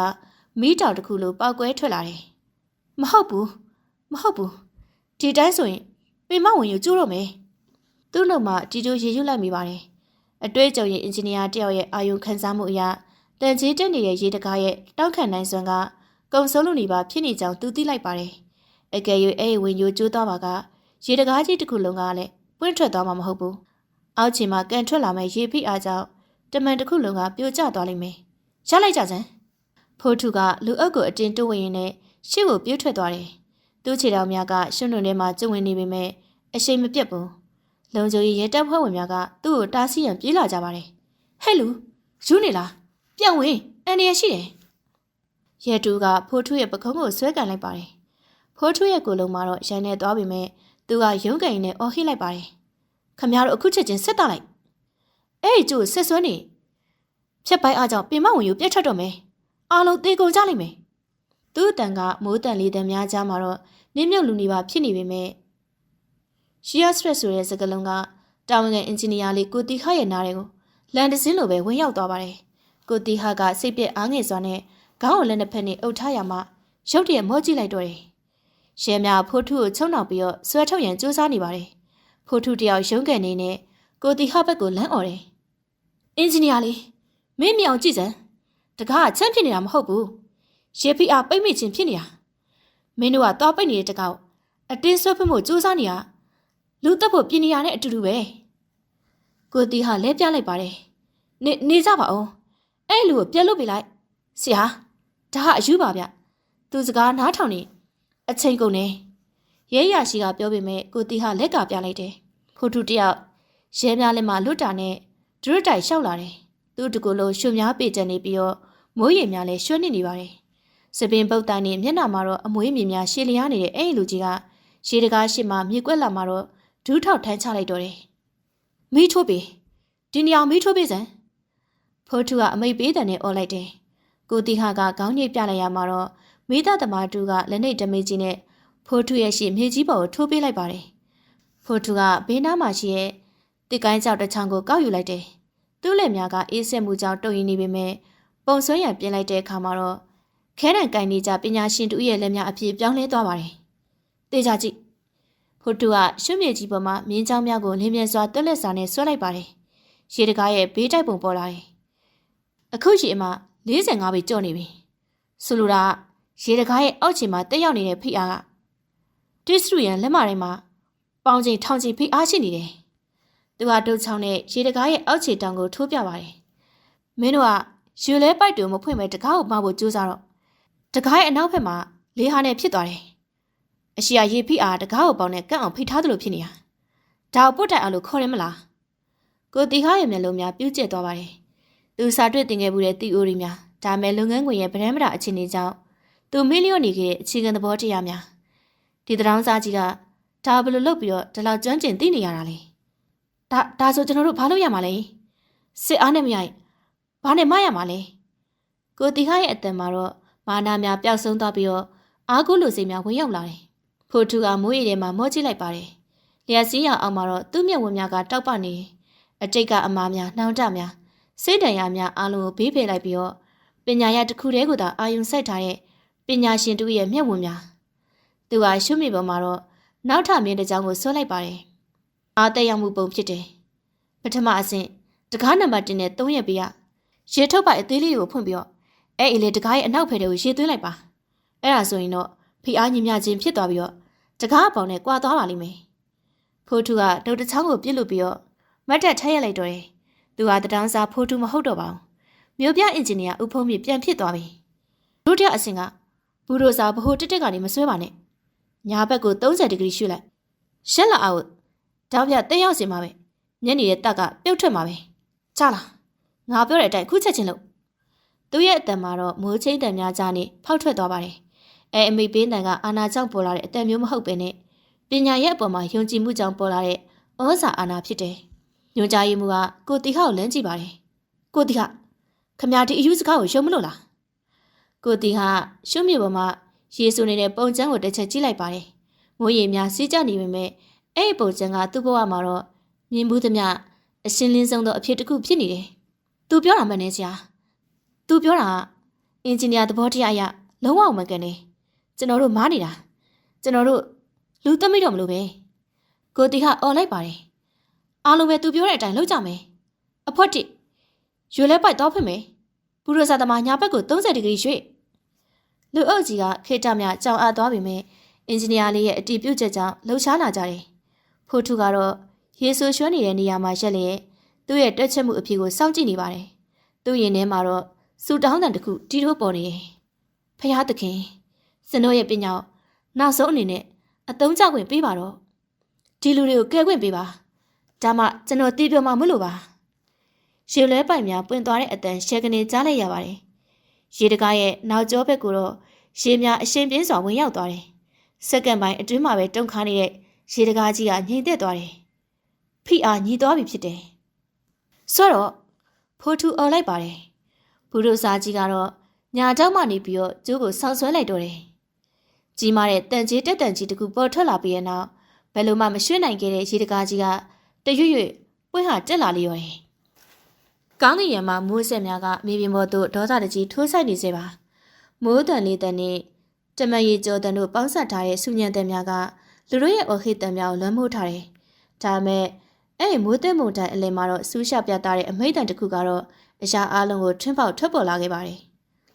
မီးတောင်တစ်ခုလိုပေါက်ကွဲထွက်လာတယ်။မဟုတ်ဘူး။ဒီတိုင်းဆိုရင်ပင်မဝင်ယူကျိုးတော့မယ်။သူ့နှုတ်မှာတီတိုရေရွတ်လိုက်မိပါတယ်။အတွေ့အကြုံရဲ့အင်ဂျင်နီယာတယောက်ရဲ့အာယုံခံစားမှုအရတန်ကြီးတက်နေတဲ့ရေတကားရဲ့တောက်ခံနိုင်စွမ်းကကုံဆုံးလို့နေပါဖြစ်နေကြောင်းသူသိလိုက်ပါတယ်။အကယ်၍အဲ့ဒီဝင်ယူကျိုးသွားပါကရေတကားကြီးတစ်ခုလုံးကလည်းပွင့်ထွက်သွားမှာမဟုတ်ဘူး။အောက်ခြေမှာကန်ထွက်လာမဲ့ရေဖိအားကြောင့်တမန်တစ်ခုလုံးကပြိုကျသွားလိမ့်မယ်။ရလိုက်ကြစမ်း။ဖိုးထုကလူအုပ်ကိုအတင်းတိုးဝင်ရင်းနဲ့ရှေ့ကိုပြေးထွက်သွားတယ်။သူ့ခြေတော်များကရွှွနုံထဲမှာကျုံဝင်နေပေမဲ့အရှိန်မပြတ်ဘူး။လုံခြုံရေးရဲတပ်ဖွဲ့ဝင်များကသူ့ကိုတားဆီးရန်ပြေးလာကြပါတယ်။ဟဲ့လူယူနေလား။ပြန်ဝင်အန်ရရှိတယ်။ရဲတူကဖိုးထုရဲ့ပခုံးကိုဆွဲကန်လိုက်ပါတယ်။ဖိုးထုရဲ့ကိုယ်လုံးမှာတော့ရန်နေသွားပေမဲ့သူကရုံးကန်နဲ့အော်ဟစ်လိုက်ပါတယ်။ခမရတို့အခုချက်ချင်းဆက်တော့လိုက်။အဲ့ဒီကျိုးဆက်ဆွဲနေဖြက်ပိုင်းအားကြောင့်ပင်မဝင်ယူပြတ်ထွက်တော့မယ်။အားလုံးတေကုန်ကြလိမ့်မယ်။သူ့အတန်ကမိုးတန်လေးတန်များကြားမှာတော့နင်းမြုပ်လူနေပါဖြစ်နေပေမဲ့ရှီယာစရက်ဆိုတဲ့စကားလုံးကတာဝန်ခံအင်ဂျင်နီယာလေးကိုတီခရဲ့နားတွေကိုလန်ဒစင်းလိုပဲဝင်ရောက်သွားပါတယ်။ကိုတီခကစိတ်ပြက်အားငယ်စွာနဲ့ခေါင်းကိုလက်နှစ်ဖက်နဲ့အုပ်ထားရမှရုတ်တရက်မောကြည့်လိုက်တော့တယ်။ရဲများဖိုးထုကိုချုံနှောက်ပြီးတော့ဆွဲထုတ်ရန်ကြိုးစားနေပါတယ်။ဖိုးထုတယောက်ရုံးကန်နေနဲ့ကိုတီခဘက်ကိုလမ်းអော်တယ်။အင်ဂျင်နီယာလေးမင်းမြောင်ကြည့်စမ်းတကားကချမ်းဖြစ်နေတာမဟုတ်ဘူး။ရေဖိအားပိတ်မိခြင်းဖြစ်နေတာ။မင်းတို့ကသွားပိတ်နေတဲ့တကားကိုအတင်းဆွဲဖွင့်ဖို့ကြိုးစားနေတာလူတက်ဖို့ပြင်နေရတဲ့အတူတူပဲကိုတီဟာလဲပြလိုက်ပါတယ်နေကြပါအောင်အဲ့လူကိုပြက်လို့ပြလိုက်ဆရာဒါကအယူပါဗျသူစကားနားထောင်နေအချိန်ကုန်နေရဲရရှိကပြောပေမဲ့ကိုတီဟာလက်ကပြလိုက်တယ်ဖိုးထုတယောက်ရဲများလက်မှာလွတ်တာနဲ့ဒရွတ်တိုင်လျှောက်လာတယ်သူ့တကူလုံးရွှွများပေကျနေပြီးတော့မိုးရေများလည်းရွှွနေပါတယ်စပင်ပုတ်တိုင်နဲ့မျက်နှာမှာတော့အမွေးမြင်များရှည်လျားနေတဲ့အဲ့လူကြီးကရေတကားရှိမှမြေကွက်လာမှာတော့ဒူးထောက်ထမ်းချလိုက်တော့တယ်။မီးထိုးပေးဒီနေရာမီးထိုးပေးစမ်းဖိုးထုကအမိတ်ပေးတယ်နဲ့អော်လိုက်တယ်။ကိုတီဟာကခေါင်းညိတ်ပြလိုက်ရမှာတော့မိသားသမားတူကလက်နှိပ်တမေးကြီးနဲ့ဖိုးထုရဲ့ရှေ့မြေကြီးပေါ်ကိုထိုးပေးလိုက်ပါတယ်။ဖိုးထုကဘေးနားမှာရှိရဲ့တစ်ကိုင်းကြောက်တစ်ချောင်းကိုကောက်ယူလိုက်တယ်။သူ့လက်များကအေးဆက်မှုကြောင့်တုံရင်နေပေမဲ့ပုံဆွဲရံပြင်းလိုက်တဲ့အခါမှာတော့ခဲတံကိုင်နေကြပညာရှင်တူရဲ့လက်များအဖြစ်ပြောင်းလဲသွားပါတယ်။တေချာကြည့်ဖိုးထုကရွှွမြေကြီးပေါ်မှာမြင်းချောင်းများကိုလင်းမြန်စွာတွက်လက်စာနဲ့ဆွဲလိုက်ပါတယ်။ရေတကားရဲ့ဘေးတိုက်ပုံပေါ်လာတယ်။အခုရေအမှ45ပေကျော်နေပြီ။ဆိုလိုတာရေတကားရဲ့အောက်ခြေမှာတက်ရောက်နေတဲ့ဖိအားကတစ်စထူရန်လက်မတိုင်းမှာပေါင်ချိန်ထောင်ချိန်ဖိအားရှိနေတယ် သူဟာဒုတ်ချောင်းနဲ့ရေတကားရဲ့အောက်ခြေတောင်ကိုထိုးပြပါတယ်မင်းတို့ကရေလဲပိုက်တူမဖွင့်မဲ့တကားကိုမှဖို့ကြိုးစားတော့တကားရဲ့အနောက်ဘက်မှာလေဟာနဲ့ဖြစ်သွားတယ်အရှိရရေဖိအားတကားကိုပေါင်းနဲ့ကန့်အောင်ဖိထားသလိုဖြစ်နေတာဒါကိုပုတ်တိုင်အောင်လို့ခေါ်ရမလားကိုတီခါရဲ့မျက်လုံးများပြူးကျက်သွားပါတယ်သူစာတွေ့တင်ခဲ့မှုတဲ့တီအိုရီများဒါမဲ့လုပ်ငန်းခွင်ရဲ့ဗရန်မတာအခြေအနေကြောင့်သူမီလီယံနေခဲ့တဲ့အခြေခံသဘောတရားများဒီတရောင်းစားကြီးကဒါဘယ်လိုလုပ်ပြီးတော့ဒီလောက်ကျွမ်းကျင်သိနေရတာလဲဒါဆိုကျွန်တော်တို့ဘာလုပ်ရမှာလဲစစ်အားနဲ့မရရင်ဘာနဲ့မရမှာလဲကိုတီခါရဲ့အတန်မှာတော့မာနာများပျောက်ဆုံးသွားပြီးတော့အားကိုးလူစိတ်များဝင်ရောက်လာတယ်ဖိုထူကမိုးရည်ထဲမှာမော့ကြည့်လိုက်ပါတယ်လျှက်စီးရအောင်မှာတော့သူ့မျက်ဝန်းများကတောက်ပနေအတိတ်ကအမားများနှောင်တများစိတ်တန်ရာများအားလုံးကိုဘေးဖယ်လိုက်ပြီးတော့ပညာရတစ်ခုတည်းကိုသာအာယုံစိုက်ထားတဲ့ပညာရှင်တို့ရဲ့မျက်ဝန်းများသူကရှုမိပေါ်မှာတော့နောက်ထမြင်းတစ်ကြောင်းကိုဆွဲလိုက်ပါတယ်အားတက်ရောက်မှုပုံဖြစ်တယ်ပထမအဆင့်တကားနံပါတ်1နဲ့3ရက်ပြီးရေထုတ်ပိုက်အသေးလေးကိုဖွင့်ပြီးတော့အဲ့အလေတကားရဲ့အနောက်ဖက်တွေကိုရေသွင်းလိုက်ပါအဲ့ဒါဆိုရင်တော့ဖိအားညီမျှခြင်းဖြစ်သွားပြီးတော့တကားအပေါင်နဲ့ကွာသွားပါလိမ့်မယ်ဖိုးထူကဒုတ်တချောင်းကိုပြစ်လို့ပြီးတော့မတ်တက်ထက်ရလိုက်တော့တယ်သူဟာတတောင်းစားဖိုးထူမဟုတ်တော့ပါဘူးမြို့ပြအင်ဂျင်နီယာဦးဖုံးမြပြန်ဖြစ်သွားပြီဒုတိယအဆင့်ကဘူရိုစာဘိုးတက်ကနေမဆွဲပါနဲ့ညာဘက်ကို30ဒီဂရီရွှေ့လိုက်ရှက်လာအောင်တောက်ပြတက်ရောက်စင်ပါပဲညနေရဲ့တက်ကပြုတ်ထွက်မှာပဲချလာငါပြောတဲ့အတိုင်းခုချက်ချင်းလို့သူရဲ့အတန်မှာတော့မိုးချင်းတန်များကြားနေဖောက်ထွက်သွားပါတယ်အမိပေးတန်ကအာနာကြောင့်ပေါ်လာတဲ့အတန်မျိုးမဟုတ်ပဲနဲ့ပညာရဲ့အပေါ်မှာယုံကြည်မှုကြောင့်ပေါ်လာတဲ့ဩဇာအာဏာဖြစ်တယ်ညွှန်ကြားရေးမှူးကကိုတီခါကိုလမ်းကြည့်ပါတယ်ကိုတီခခမရဒီအယူစကားကိုယုံမလို့လားကိုတီခရှုံးမြေပေါ်မှာရေဆူနေတဲ့ပုံချမ်းကိုတစ်ချက်ကြည့်လိုက်ပါတယ်မိုးရေများစီးကျနေပေမဲ့အဲ့ဒီပုံချမ်းကသူ့ဘဝမှာတော့မြင်မှုသမျှအရှင်းလင်းဆုံးသောအဖြစ်တစ်ခုဖြစ်နေတယ်သူပြောတာမှန်နေစရာသူပြောတာအင်ဂျင်နီယာသဘောတရားအရလုံးဝမကန်နေကျွန်တော်တို့မားနေတာကျွန်တော်တို့လူသမီးတော့မလို့ပဲကိုတီခအော်လိုက်ပါတယ်အားလုံးပဲသူပြောတဲ့အတိုင်းလုပ်ကြမယ်အဖွက်တိရွေလဲပိုက်တော့ဖွင့်မယ်ဘူရိုစာသမားညာဘက်ကို30ဒီဂရီရွှေ့လူအုပ်ကြီးကခေတ္တမြကြောင်အားသွားပြီမဲ့အင်ဂျင်နီယာလေးရဲ့အတီးပြုတ်ချက်ကြောင့်လှုပ်ရှားလာကြတယ်ဖိုထူကတော့ရေဆိုးရွှဲနေတဲ့နေရာမှာရက်လျက်သူ့ရဲ့တွက်ချက်မှုအဖြစ်ကိုစောင့်ကြည့်နေပါတယ်သူ့ရင်ထဲမှာတော့စူတောင်းတန်တစ်ခုတီးထိုးပေါ်နေတယ်ဖယားသခင်စင်တို့ရဲ့ပညာနောက်ဆုံးအနေနဲ့အသုံးချခွင့်ပေးပါတော့ဒီလူတွေကိုကဲခွင့်ပေးပါဒါမှကျွန်တော်တီးပြောမှမလို့ပါရေလဲပိုက်များပွင့်သွားတဲ့အတန်ရှယ်ကနေကြားလိုက်ရပါတယ်ရေတကားရဲ့နောက်ကျောဘက်ကိုတော့ရေများအရှင်ပြင်းစွာဝင်ရောက်သွားတယ်စက္ကန့်ပိုင်းအတွင်းမှာပဲတုံခါနေတဲ့ရေတကားကြီးကငြိမ်သက်သွားတယ်ဖိအားညီသွားပြီဖြစ်တယ်ဆိုတော့ဖိုးထူအော်လိုက်ပါတယ်ဘူရိုစာကြီးကတော့ညာတောက်မှနေပြီးတော့ကျိုးကိုဆောင်းဆွဲလိုက်တော့တယ်ကြီးမားတဲ့တန်ကြီးတက်တန်ကြီးတကူပေါ်ထွက်လာပြီးတဲ့နောက်ဘယ်လိုမှမရွှေ့နိုင်ခဲ့တဲ့ရေတကားကြီးကတရွရွပွင့်ဟာတက်လာလျော်တယ်ကောင်းကင်ယံမှာမိုးဆက်များကမြေပြင်ပေါ်သို့ဒေါသတကြီးထိုးဆိုင်နေစေပါမိုးတန်လေးတန်နဲ့တမရီကျော်တန်တို့ပေါင်းဆက်ထားတဲ့စုညံတန်များကလူတို့ရဲ့အော်ဟစ်တန်များကိုလွှမ်းမိုးထားတယ်ဒါမဲ့အဲ့ဒီမိုးတဲ့မုန်တိုင်းအလယ်မှာတော့စူးရှပြတာတဲ့အမိတ်တန်တစ်ခုကတော့အရာအလုံးကိုထွန်းပေါက်ထွက်ပေါ်လာခဲ့ပါတယ်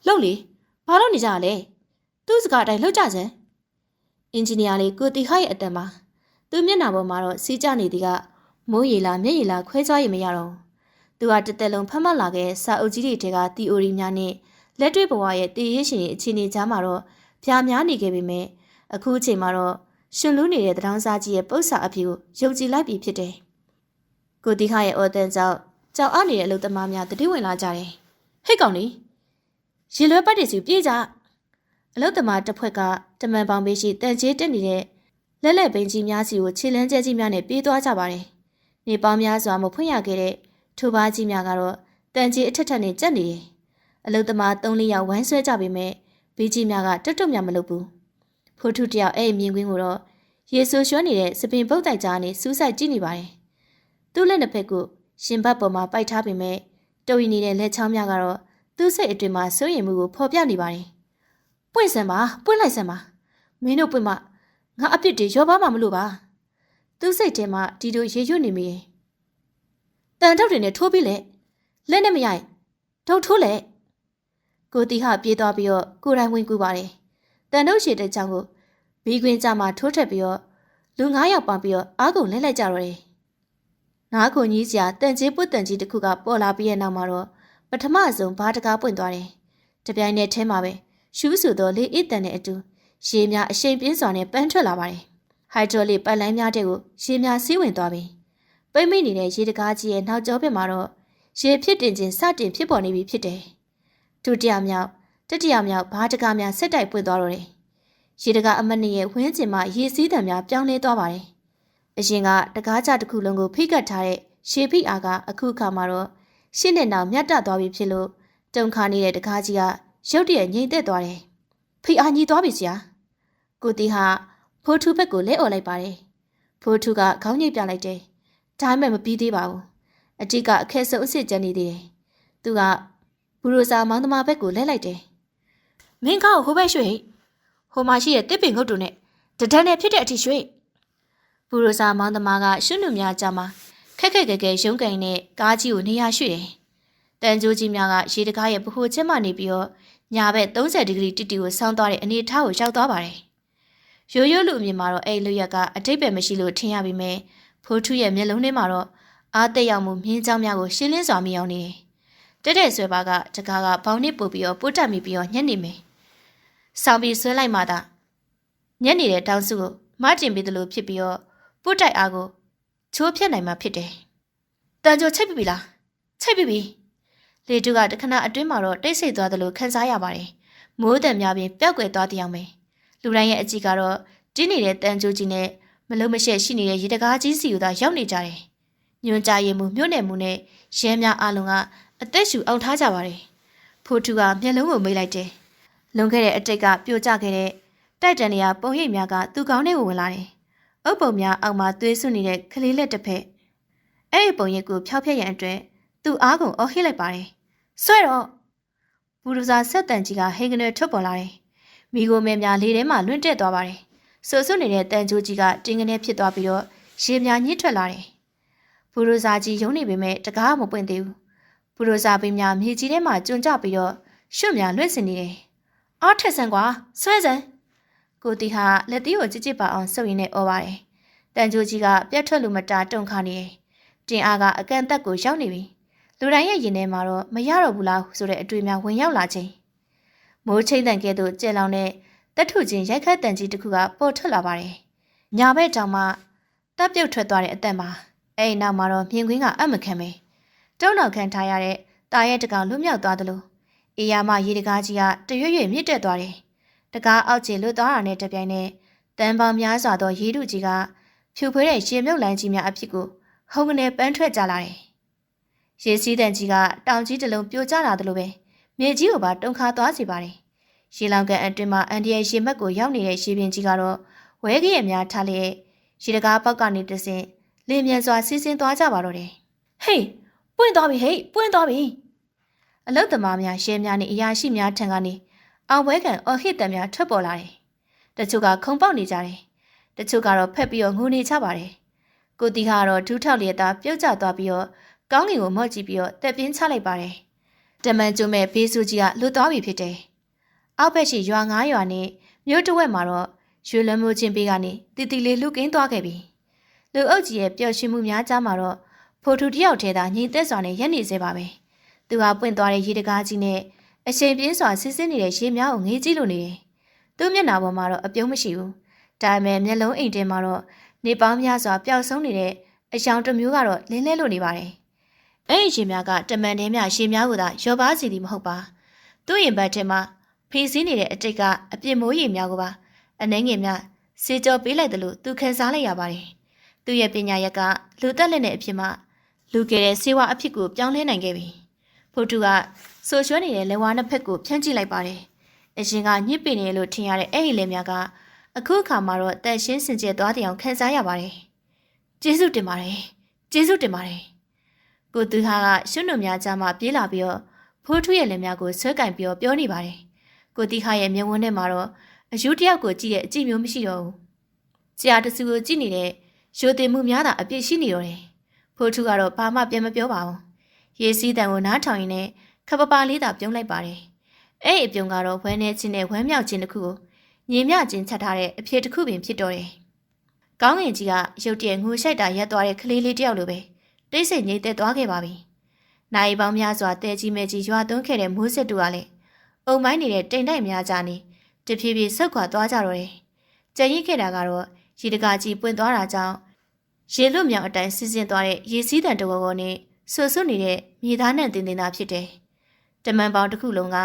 လှုပ်လေဘာလို့နေကြရလဲသူ့စကားအတိုင်းလှုပ်ကြစမ်းအင်ဂျင်နီယာလေးကိုတီဟိုက်အတန်မှာသူ့မျက်နှာပေါ်မှာတော့စီးကြနေသည်ကမိုးရေလာမျက်ရည်လာခွဲခြားရမရတော့သူကတစ်သက်လုံးဖတ်မှတ်လာခဲ့စာအုပ်ကြီးတွေထဲကသီအိုရီများနဲ့လက်တွေ့ဘဝရဲ့တည်ရရှင်အခြေအနေကြားမှာတော့ပြားများနေခဲ့ပေမဲ့အခုအချိန်မှာတော့ရှင်လူးနေတဲ့တောင်စားကြီးရဲ့ပု္ပ္ပစာအဖြစ်ကိုယုံကြည်လိုက်ပြီဖြစ်တယ်ကိုတီခရဲ့အော်တန်ကြောင့်ကြောက်အားနေတဲ့အလုပ်သမားများတတိဝင်လာကြတယ်ဟိတ်ကောင်လေးရေလွှဲပတ်တွေစီပြေးကြအလုပ်သမားတစ်ဖွဲ့ကတမန်ပေါင်ပေးရှိတန်ကြီးတက်နေတဲ့လက်လက်ဘိန်းကြီးများစီကိုခြေလန်းကျဲကြီးများနဲ့ပြေးသွားကြပါတယ်နေပေါင်းများစွာမဖွင့်ရခဲ့တဲ့ထိုးပါကြီးများကတော့တန်ကြီးအထက်ထက်နဲ့ကြက်နေတယ်အလုပ်သမား3-4ယောက်ဝိုင်းဆွဲကြပေမဲ့ဘေးကြီးများကတွတ်တွတ်များမလုပ်ဘူးဖိုးထုတယောက်အဲ့မြင်ကွင်းကိုတော့ရေဆိုးရွှဲနေတဲ့စပင်ပုတ်တိုက်ကြားနဲ့စူးစိုက်ကြည့်နေပါတယ်သူ့လက်နှစ်ဖက်ကရှင်ဘတ်ပေါ်မှာပိုက်ထားပေမဲ့တုံရီနေတဲ့လက်ချောင်းများကတော့သူ့စိတ်အတွင်းမှာစိုးရိမ်မှုကိုဖော်ပြနေပါတယ်ပွင့်စမ်းပါပွင့်လိုက်စမ်းပါမင်းတို့ပွင့်မှငါအပြစ်တွေရောပါမှမလို့ပါသူ့စိတ်ထဲမှာဒီလိုရေရွတ်နေမိတယ်တန်ထုတ်တွေနဲ့ထိုးပြီးလက်နဲ့မရိုက်ထုတ်ထိုးလက်ကိုတီဟပြေးသွားပြီးတော့ကိုယ်တိုင်ဝင်ကူပါတယ်တန်ထုတ်ရှည်တဲ့ကြောင်ကိုဘီခွင်းကြမှာထိုးထက်ပြီးတော့လူ9ယောက်ပေါင်းပြီးတော့အားကုန်လဲလိုက်ကြတော့တယ် နားခုန်ကြီးစရာတန်ကြီးပွတ်တန်ကြီးတစ်ခုကပေါ်လာပြီးတဲ့နောက်မှာတော့ပထမဆုံးဘားတကားပွင့်သွားတယ်။တပြိုင်နက်တည်းမှာပဲရှူးဆူသောလေအစ်တန်နဲ့အတူရေများအရှိန်ပြင်းစွာနဲ့ပန်းထွက်လာပါတယ်။ဟိုက်ဒရိုလစ်ပတ်လန်းများတဲ့ကိုရေများစီးဝင်သွားပြီ။ပိမ့်မိနေတဲ့ရေတကားကြီးရဲ့နောက်ကျောဘက်မှာတော့ရေဖြစ်တင်ခြင်းစတင်ဖြစ်ပေါ်နေပြီဖြစ်တယ်။ဒုတိယမြောက်တတိယမြောက်ဘားတကားများဆက်တိုက်ပွင့်သွားတော့တယ်။ရေတကားအမတ်နဲ့ရဲ့ဝင်းကျင်မှာရေစီးတံများပြောင်းလဲသွားပါတယ်။အရင်ကတကားကြတစ်ခုလုံးကိုဖိကတ်ထားတဲ့ရှေဖိအားကအခုအခါမှာတော့ရှင်းတဲ့နောက်မြတ်တသွားပြီဖြစ်လို့တုံခါနေတဲ့တကားကြီးကရုတ်တရက်ငြိမ်သက်သွားတယ်။ဖိအားညီသွားပြီဆရာ။ကိုတီဟာဖိုးထူးဘက်ကိုလဲអော်လိုက်ပါတယ်။ဖိုးထူးကခေါင်းညိတ်ပြလိုက်တယ်။ဒါမှမပြီးသေးပါဘူး။အတိတ်ကအခက်ဆုံးအစ်စ်ကျန်နေသေးတယ်။သူကဘူရိုစာမောင်သမားဘက်ကိုလဲလိုက်တယ်။မင်းကောက်ဟိုဘက်ရွှေ့ဟိုမှာရှိတဲ့တစ်ပင်ငုတ်တုံနဲ့တဒန်းနဲ့ဖြစ်တဲ့အထိရွှေ့ဘူရိုစာမောင်သမားကရှုနုများကြမှာခက်ခက်ခဲခဲရုံးကန်နဲ့ကားကြီးကိုနေရာရွှေ့တယ်။တန်ကြိုးကြီးများကရေတကားရဲ့ဗဟိုချက်မှနေပြီးတော့ညာဘက်30ဒီဂရီတိတိကိုဆောင်းသွားတဲ့အနေအထားကိုရောက်သွားပါတယ်။ရိုးရိုးလူအမြင်မှာတော့အဲ့လူရက်ကအတိတ်ပဲမရှိလို့ထင်ရပြီမဲ့ဖိုးထူးရဲ့မျက်လုံးထဲမှာတော့အားသက်ရောက်မှုမြင်းကြောင်းများကိုရှင်းလင်းစွာမြင်အောင်နေတယ်။တက်တဲ့ဆွဲပါကတကားကဘောင်းနစ်ပုတ်ပြီးတော့ပုတ်တက်မိပြီးတော့ညက်နေမယ်။ဆောင်းပြီးဆွဲလိုက်မှသာညက်နေတဲ့တောင်စုကိုမတင်ပြီးသလိုဖြစ်ပြီးတော့ပုတ်တိုက်အားကိုချိုးဖြတ်နိုင်မှဖြစ်တယ်။တန်ကြိုချိတ်ပြီလား။ချိတ်ပြီ။လေတူကတခဏအတွင်းမှာတော့တိတ်ဆိတ်သွားသလိုခံစားရပါတယ်။မိုးတံများပြင်ပျောက်ကွယ်သွားတရားမယ်။လူတိုင်းရဲ့အကြည့်ကတော့တင်းနေတဲ့တန်ကြိုကြီးနဲ့မလုံးမရှက်ရှိနေတဲ့ရေတကားကြီးစီကိုသာရောက်နေကြတယ်။ညွန်ကြရည်မှုမြို့နယ်မှုနဲ့ရဲများအလုံးကအသက်ရှူအောင်ထားကြပါတယ်။ဖိုးထူကမျက်လုံးကိုမိတ်လိုက်တယ်။လွန်ခဲ့တဲ့အတိတ်ကပြိုကျခဲ့တဲ့တိုက်တန်တွေကပုံရိပ်များကသူ့ကောင်းထဲကိုဝင်လာတယ်။အုပ်ပုံများအောက်မှာသွေးစွနေတဲ့ကလေးလက်တစ်ဖက်အဲ့ဒီပုံရိပ်ကိုဖျောက်ဖျက်ရန်အတွက်သူ့အားကုန်အော်ဟစ်လိုက်ပါတယ်။ဆွဲတော့ဘူရူဇာဆက်တန်ကြီးကဟိန်ကနေထုတ်ပေါ်လာတယ်။မိကိုမဲများလေထဲမှာလွင့်တက်သွားပါတယ်။ဆွဆွနေတဲ့တန်ကြိုးကြီးကတင်းကနေဖြစ်သွားပြီးတော့ရေများညှစ်ထွက်လာတယ်။ဘူရူဇာကြီးယုံနေပေမဲ့တကားမပွင့်သေးဘူး။ဘူရူဇာပင်များမြေကြီးထဲမှာကျွံကျပြီးတော့ရွှတ်များလွင့်စင်နေတယ်။အားထက်ဆန်ကွာဆွဲစမ်းကိုတီဟာလက်သီးကိုကြစ်ကြစ်ပါအောင်ဆုပ်ရင်းနဲ့អော်ပါတယ်။တန်ကြိုးကြီးကပြတ်ထွက်လို့မတာတုံခါနေတယ်။တင်အားကအကန်တက်ကိုရောက်နေပြီ။လူတိုင်းရဲ့ရင်ထဲမှာတော့မရတော့ဘူးလားဆိုတဲ့အတွေ့အများဝင်ရောက်လာခြင်းမိုးချိန်တန်ကဲ့သို့ကြဲလောင်တဲ့တက်ထုချင်းရိုက်ခတ်တန်ကြီးတစ်ခုကပေါ်ထွက်လာပါတယ်။ညာဘက်တောင်မှတပ်ပြုတ်ထွက်သွားတဲ့အသက်မှာအဲ့ဒီနောက်မှာတော့မြင်ကွင်းကအမခံပဲတုံးနောက်ခံထားရတဲ့တာရဲ့တကောင်လွတ်မြောက်သွားသလိုအေယာမရေတကားကြီးကတရွရွမြင့်တက်သွားတယ်။တကားအောက်ကျလွတ်သွားတာနဲ့တပြိုင်နက်တန်ပေါင်းများစွာသောရေထုကြီးကဖြူဖွေးတဲ့ရေမြုပ်လိုင်းကြီးများအဖြစ်ကိုဟုံကနေပန်းထွက်ကြလာတယ်။ရေစီးတန်ကြီးကတောင်ကြီးတစ်လုံးပြိုကျလာသလိုပဲမြေကြီးကိုပါတုန်ခါသွားစေပါတယ်။ရေလောင်ကန်အတွင်းမှာအန်ဒီရဲ့ရေမက်ကိုရောက်နေတဲ့ရေပြင်ကြီးကတော့ဝဲကြီးရများထားလျက်ရေတကားပေါက်ကနေတဆင့်လေမြန်စွာစီးဆင်းသွားကြပါတော့တယ်။ဟေးပွင့်သွားပြီဟေးပွင့်သွားပြီ။အလုတ်သမားများရဲများနဲ့အရာရှိများထံကနေအောင်ပွဲကန်အော်ဟစ်တံများထွက်ပေါ်လာတယ်။တချို့ကခုံပေါက်နေကြတယ်။တချို့ကတော့ဖက်ပြီးတော့ငိုနေကြပါတယ်။ကိုတီကတော့ဒူးထောက်လျက်သားပြုတ်ကျသွားပြီးတော့ကောင်းကင်ကိုမော့ကြည့်ပြီးတော့တက်ပြင်းချလိုက်ပါတယ်။တမန်ကျုံမဲ့ဘေးစုကြီးကလွတ်သွားပြီဖြစ်တယ်။အောက်ဘက်ရှိရွာ9ရွာနဲ့မြို့တစ်ဝက်မှာတော့ရွှေလွန်မိုးချင်းပေးကနေတီတီလေးလှုပ်ကင်းသွားခဲ့ပြီ။လူအုပ်ကြီးရဲ့ပျော်ရွှင်မှုများကြားမှာတော့ဖိုထူတယောက်ထဲသာငြိမ်သက်စွာနဲ့ရက်နေစေပါပဲ။သူဟာပွင့်သွားတဲ့ရေတကားကြီးနဲ့အချိန်ပြင်းစွာဆင်းဆင်းနေတဲ့ရေများကိုငေးကြည့်လို့နေတယ်။သူ့မျက်နှာပေါ်မှာတော့အပြုံးမရှိဘူး။ဒါပေမဲ့မျက်လုံးအိမ်ထဲမှာတော့နေပေါင်းများစွာပျောက်ဆုံးနေတဲ့အယောင်တစ်မျိုးကတော့လင်းလဲလို့နေပါတယ်။အဲ့ဒီရေများကတမန်တဲများရေများကိုသာရောပါစီသည်မဟုတ်ပါ။သူ့ရင်ဘတ်ထဲမှာဖီးစည်းနေတဲ့အတိတ်ကအပြစ်မိုးရေများကိုပါအနှဲငယ်များစေကြောပေးလိုက်တယ်လို့သူခံစားလိုက်ရပါတယ်။သူ့ရဲ့ပညာရက်ကလူသက်လက်နဲ့အဖြစ်မှလူကယ်တဲ့စေဝါအဖြစ်ကိုပြောင်းလဲနိုင်ခဲ့ပြီ။ဖိုတူကဆိုရွှဲနေတဲ့လက်ဝါးနှစ်ဖက်ကိုဖြန့်ကြည့်လိုက်ပါတယ်။အရှင်ကညစ်ပေနေလို့ထင်ရတဲ့အဲ့ဒီလက်များကအခုအခါမှာတော့တန်ရှင်းစင်ကြယ်သွားတဲ့အောင်ခံစားရပါတယ်။ကျေးဇူးတင်ပါတယ်။ကျေးဇူးတင်ပါတယ်။ကိုသူဟာကရှုံ့နုံများကြားမှာပြေးလာပြီးတော့ဖိုးထူးရဲ့လက်များကိုဆွဲကင်ပြီးတော့ပြောနေပါတယ်။ကိုတီဟာရဲ့မျက်ဝန်းထဲမှာတော့အယူတယောက်ကိုကြည့်တဲ့အကြည့်မျိုးမရှိတော့ဘူး။ကြာတဆူကိုကြည့်နေတဲ့ရိုသေမှုများသာအပြည့်ရှိနေတော့တယ်။ဖိုးထူးကတော့ဘာမှပြန်မပြောပါဘူး။ရေစီးတန်ကိုနားထောင်ရင်းနဲ့ခပပါလေးသာပြုံးလိုက်ပါတယ်။အဲ့ဒီအပြုံးကတော့ဝမ်းနေခြင်းနဲ့ဝမ်းမြောက်ခြင်းတစ်ခုကိုညီမျှခြင်းချက်ထားတဲ့အဖြစ်တစ်ခုပင်ဖြစ်တော့တယ်။ကောင်းငင်ကြီးကရုတ်တရက်ငိုရှိုက်တာရက်သွားတဲ့ကလေးလေးတယောက်လိုပဲ တိတ်ဆိတ်ငြိမ်သက်သွားခဲ့ပါပြီ။နိုင်ပေါင်းများစွာတဲကြီးမဲကြီးရွာသွန်းခဲ့တဲ့မိုးစစ်တူကလည်းအုံမိုင်းနေတဲ့တိမ်တိုက်များကြနေတဖြည်းဖြည်းဆုတ်ခွာသွားကြတော့တယ်။ကြံရင်ခဲ့တာကတော့ရေတကာကြီးပွင့်သွားတာကြောင့်ရေလွတ်မြောင်အတိုင်းစီးဆင်းသွားတဲ့ရေစီးတံတဝဝနဲ့ဆွဆွနေတဲ့မြေသားနဲ့တင်တင်သားဖြစ်တယ်။တမန်ပေါင်းတစ်ခုလုံးက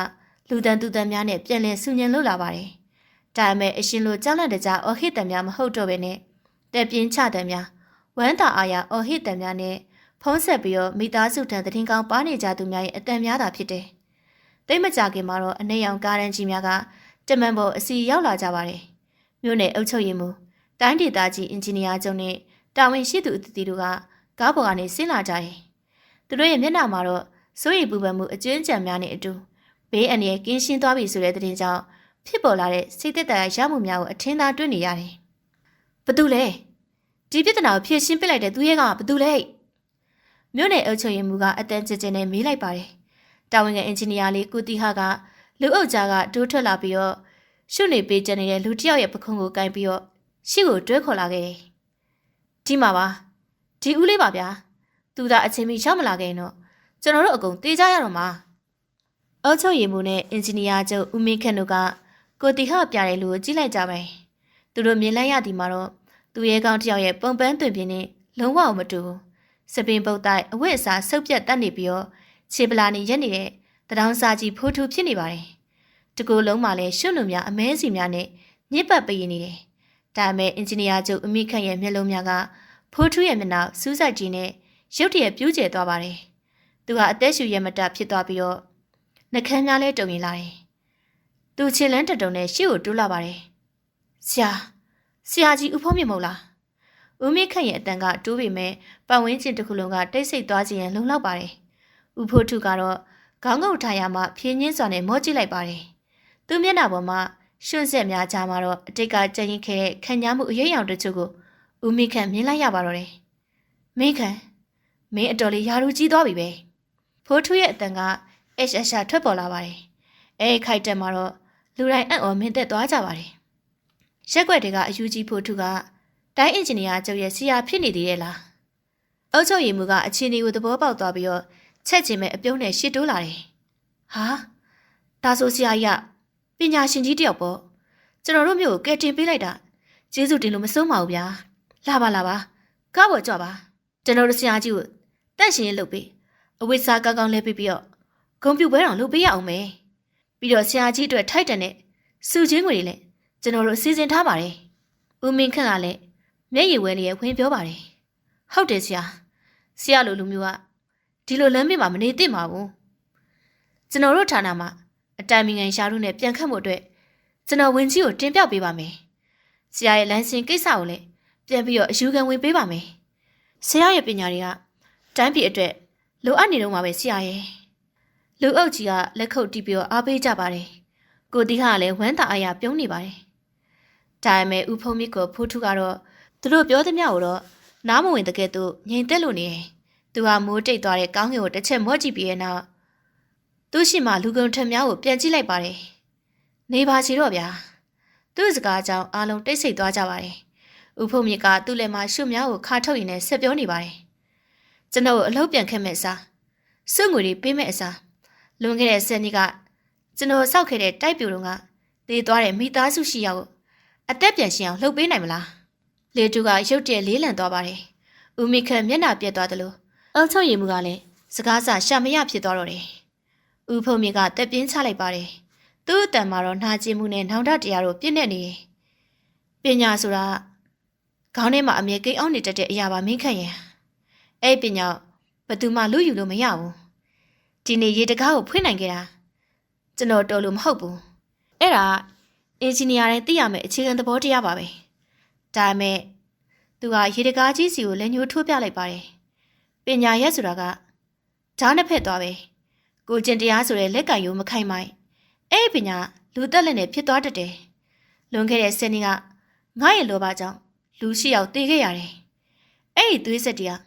လူတန်သူတန်များနဲ့ပြန်လည်ဆူညံလို့လာပါတယ်။ဒါပေမဲ့အရှင်လိုကြောက်လန့်တကြားအော်ဟစ်တံများမဟုတ်တော့ဘဲနဲ့တက်ပြင်းချတံများဝမ်းသာအားရအော်ဟစ်တံများနဲ့ဖုံးဆက်ပြီးတော့မိသားစုထံတည်ကောင်းပါနေကြသူများရဲ့အတန်များတာဖြစ်တယ်။တိတ်မကြခင်မှာတော့အနေရောင်ကားရန်ကြီးများကတမန်ပေါ်အစီရောက်လာကြပါတယ်။မြို့နယ်အုပ်ချုပ်ရေးမှူးတိုင်းဒေသကြီးအင်ဂျင်နီယာချုပ်နဲ့တာဝန်ရှိသူအသီးသီးတို့ကကားပေါ်ကနေဆင်းလာကြတယ်။သူတို့ရဲ့မျက်နှာမှာတော့စိုးရိမ်ပူပန်မှုအကျဉ်းချံများနဲ့အတူဘေးအန္တရာယ်ကင်းရှင်းသွားပြီဆိုတဲ့သတင်းကြောင့်ဖြစ်ပေါ်လာတဲ့စိတ်သက်သာရမှုများကိုအထင်သာတွေ့နေရတယ်။ဘသူလဲဒီပြဿနာကိုဖြေရှင်းပစ်လိုက်တဲ့သူရဲ့ကဘသူလဲမြို့နယ်အုပ်ချုပ်ရေးမှူးကအတန်းကျကျနဲ့မေးလိုက်ပါတယ်။တာဝန်ခံအင်ဂျင်နီယာလေးကိုတီဟာကလူအုပ်ကြားကတိုးထွက်လာပြီးတော့ရှုနေပေးကြနေတဲ့လူတစ်ယောက်ရဲ့ပခုံးကိုကင်ပြီးတော့ရှေ့ကိုတွဲခေါ်လာခဲ့တယ်။ဒီမှာပါဒီဦးလေးပါဗျာသူသာအချင်းမီရောက်မလာခဲ့ရင်တော့ကျွန်တော်တို့အကုန်တေးကြရတော့မှာအုပ်ချုပ်ရေးမှူးနဲ့အင်ဂျင်နီယာချုပ်ဦးမင်းခန့်တို့ကကိုတီဟာပြတဲ့လူကိုကြည့်လိုက်ကြမယ်။သူတို့မြင်လိုက်ရသည်မှာတော့သူရဲကောင်းတစ်ယောက်ရဲ့ပုံပန်းသွင်ပြင်းနဲ့လုံးဝမတူဘူး။စပင်ပုတ်တိုက်အဝတ်အစားဆုပ်ပြတ်တက်နေပြီးတော့ခြေပလာနေရက်နေတဲ့တထောင်စာကြီးဖိုးထူးဖြစ်နေပါတယ်။တကူလုံးမှာလည်းရှွန့်လူများအမဲစီများနဲ့ညစ်ပတ်ပေးနေတယ်။ဒါပေမဲ့အင်ဂျင်နီယာချုပ်ဦးမင်းခန့်ရဲ့မျက်လုံးများကဖိုးထူးရဲ့မျက်နှာစူးစိုက်ကြီးနဲ့ရုတ်တရက်ပြူးကျဲသွားပါတယ်။သူကအသက်ရှူရမတဖြစ်သွားပြီးတော့နှကမ်းများလဲတုံရင်လာတယ်။သူခြေလန်းတတုံနဲ့ရှေ့ကိုတိုးလာပါတယ်။ဆရာကြီးဦးဖုံးမြင့်မဟုတ်လား။ဦးမင်းခန့်ရဲ့အတန်ကတိုးပေမဲ့ပတ်ဝန်းကျင်တစ်ခုလုံးကတိတ်ဆိတ်သွားခြင်းလုံလောက်ပါတယ်။ဦးဖိုးထူကတော့ခေါင်းငုတ်ထားရမှဖြင်းညင်းစွာနဲ့မော့ကြည့်လိုက်ပါတယ်။သူမျက်နှာပေါ်မှာရွှွန့်ဆက်များကြားမှာတော့အတိတ်ကကြင်ရင်ခဲ့တဲ့ခံညာမှုအရေးအယောင်တချို့ကိုဦးမင်းခန့်မြင်လိုက်ရပါတော့တယ်။မင်းခန့်မင်းအတော်လေးယာရူကြီးသွားပြီပဲ။ဖိုးထူရဲ့အတန်ကအရှာထွက်ပေါ်လာပါတယ်။အဲခိုက်တက်မှာတော့လူတိုင်းအံ့ဩမင်းသက်သွားကြပါတယ်။ရက်ွက်တွေကအယူကြီးဖိုးထူကတိုင်းအင်ဂျင်နီယာချုပ်ရဲ့ဆရာဖြစ်နေသေးရဲ့လား။အုပ်ချုပ်ရေးမှူးကအချင်းဒီကိုသဘောပေါက်သွားပြီးတော့ချက်ချင်းပဲအပြုံးနဲ့ရှစ်တိုးလာတယ်။ဟာဒါဆိုဆရာကြီးကပညာရှင်ကြီးတယောက်ပေါ့။ကျွန်တော်တို့မျိုးကိုကဲတင်ပေးလိုက်တာကျေးဇူးတင်လို့မဆုံးပါဘူးဗျာ။လာပါကားပေါ်ကြွပါကျွန်တော်တို့ဆရာကြီးကိုတန့်ရှင်ရေးလုပ်ပေးအဝိစာကောင်းကောင်းလဲပေးပြီးတော့ဂုံပြူပွဲတော်လုပ်ပေးရအောင်မယ်ပြီးတော့ဆရာကြီးအတွက်ထိုက်တန်တဲ့စုချင်းငွေတွေလည်းကျွန်တော်တို့စီစဉ်ထားပါတယ်ဦးမင်းခန့်ကလည်းမျက်ရည်ဝဲလေးဝင်ပြောပါတယ်ဟုတ်တယ်ဆရာလိုလူမျိုးကဒီလိုလမ်းမေးမှာမနေသင့်ပါဘူးကျွန်တော်တို့ဌာနမှာအတိုင်ပင်ခံရှာတို့နဲ့ပြန်ခတ်မှုအတွက်ကျွန်တော်ဝင်ကြီးကိုတင်ပြပေးပါမယ်ဆရာရဲ့လိုင်စင်ကိစ္စကိုလည်းပြန်ပြီးတော့အယူခံဝင်ပေးပါမယ်ဆရာရဲ့ပညာတွေကတိုင်းပြည်အတွက်လိုအပ်နေတော့မှာပဲဆရာရဲ့လူအုပ်ကြီးကလက်ခုပ်တီးပြီးတော့အားပေးကြပါတယ်ကိုတီဟာလည်းဝမ်းသာအားရပြုံးနေပါတယ်ဒါပေမဲ့ဦးဖုံးမြစ်ကိုဖိုးထူကတော့သူတို့ပြောသမျှကိုတော့နားမဝင်တကယ်သူငြိမ်သက်လို့နေတယ်သူဟာမိုးတိတ်သွားတဲ့ကောင်းကင်ကိုတစ်ချက်မော့ကြည့်ပြီးရဲ့နောက်သူ့ရှိမှလူကုန်ထက်များကိုပြန်ကြည့်လိုက်ပါတယ်နေပါချီတော့ဗျာသူ့စကားကြောင့်အားလုံးတိတ်ဆိတ်သွားကြပါတယ်ဦးဖုံးမြစ်ကသူ့လက်မှာရှုများကိုခါထုတ်ရင်းနဲ့ဆက်ပြောနေပါတယ်ကျွန်တော်အလုပ်ပြန်ခက်မဲ့အစားစွန့်ငွေတွေပေးမဲ့အစားလွန်ခဲ့တဲ့10နှစ်ကကျွန်တော်စောက်ခဲ့တဲ့တိုက်ပြူတုံးကတည်သွားတဲ့မိသားစုရှိရောက်အသက်ပြန်ရှင်အောင်လှုပ်ပေးနိုင်မလားလေတူကရုတ်တရက်လေးလံသွားပါတယ်ဦးမိခန့်မျက်နှာပြက်သွားတယ်လို့အုပ်ချုပ်ရေးမှူးကလည်းစကားစရှာမရဖြစ်သွားတော့တယ်ဦးဖုံမြင့်ကတက်ပြင်းချလိုက်ပါတယ်သူ့အတန်မှာတော့နှာကျင်မှုနဲ့နောင်တတရားတို့ပြည့်နေနေတယ်ပညာဆိုတာခေါင်းထဲမှာအမြဲကိန်းအောင်နေတတ်တဲ့အရာပါမင်းခန့်ရင်အဲ့ပညာဘယ်သူမှလူယူလို့မရဘူးဒီနေ့ရေတကားကိုဖွင့်နိုင်ခဲ့တာကျွန်တော်တော်လို့မဟုတ်ဘူးအဲ့ဒါအင်ဂျင်နီယာတိုင်းသိရမယ့်အခြေခံသဘောတရားပါပဲဒါပေမဲ့သူကရေတကားကြီးစီကိုလက်ညှိုးထိုးပြလိုက်ပါတယ်ပညာရက်ဆိုတာကဓာတ်နှစ်ဖက်သွားပဲကိုကျင်တရားဆိုတဲ့လက်ကင်ရိုးမခိုင်မိုင်အဲ့ဒီပညာလူသက်လက်နဲ့ဖြစ်သွားတတ်တယ်လွန်ခဲ့တဲ့10နှစ်ကငါ့ရဲ့လောဘကြောင့်လူရှိယောက်တေခဲ့ရတယ်အဲ့ဒီသွေးဆက်တရာ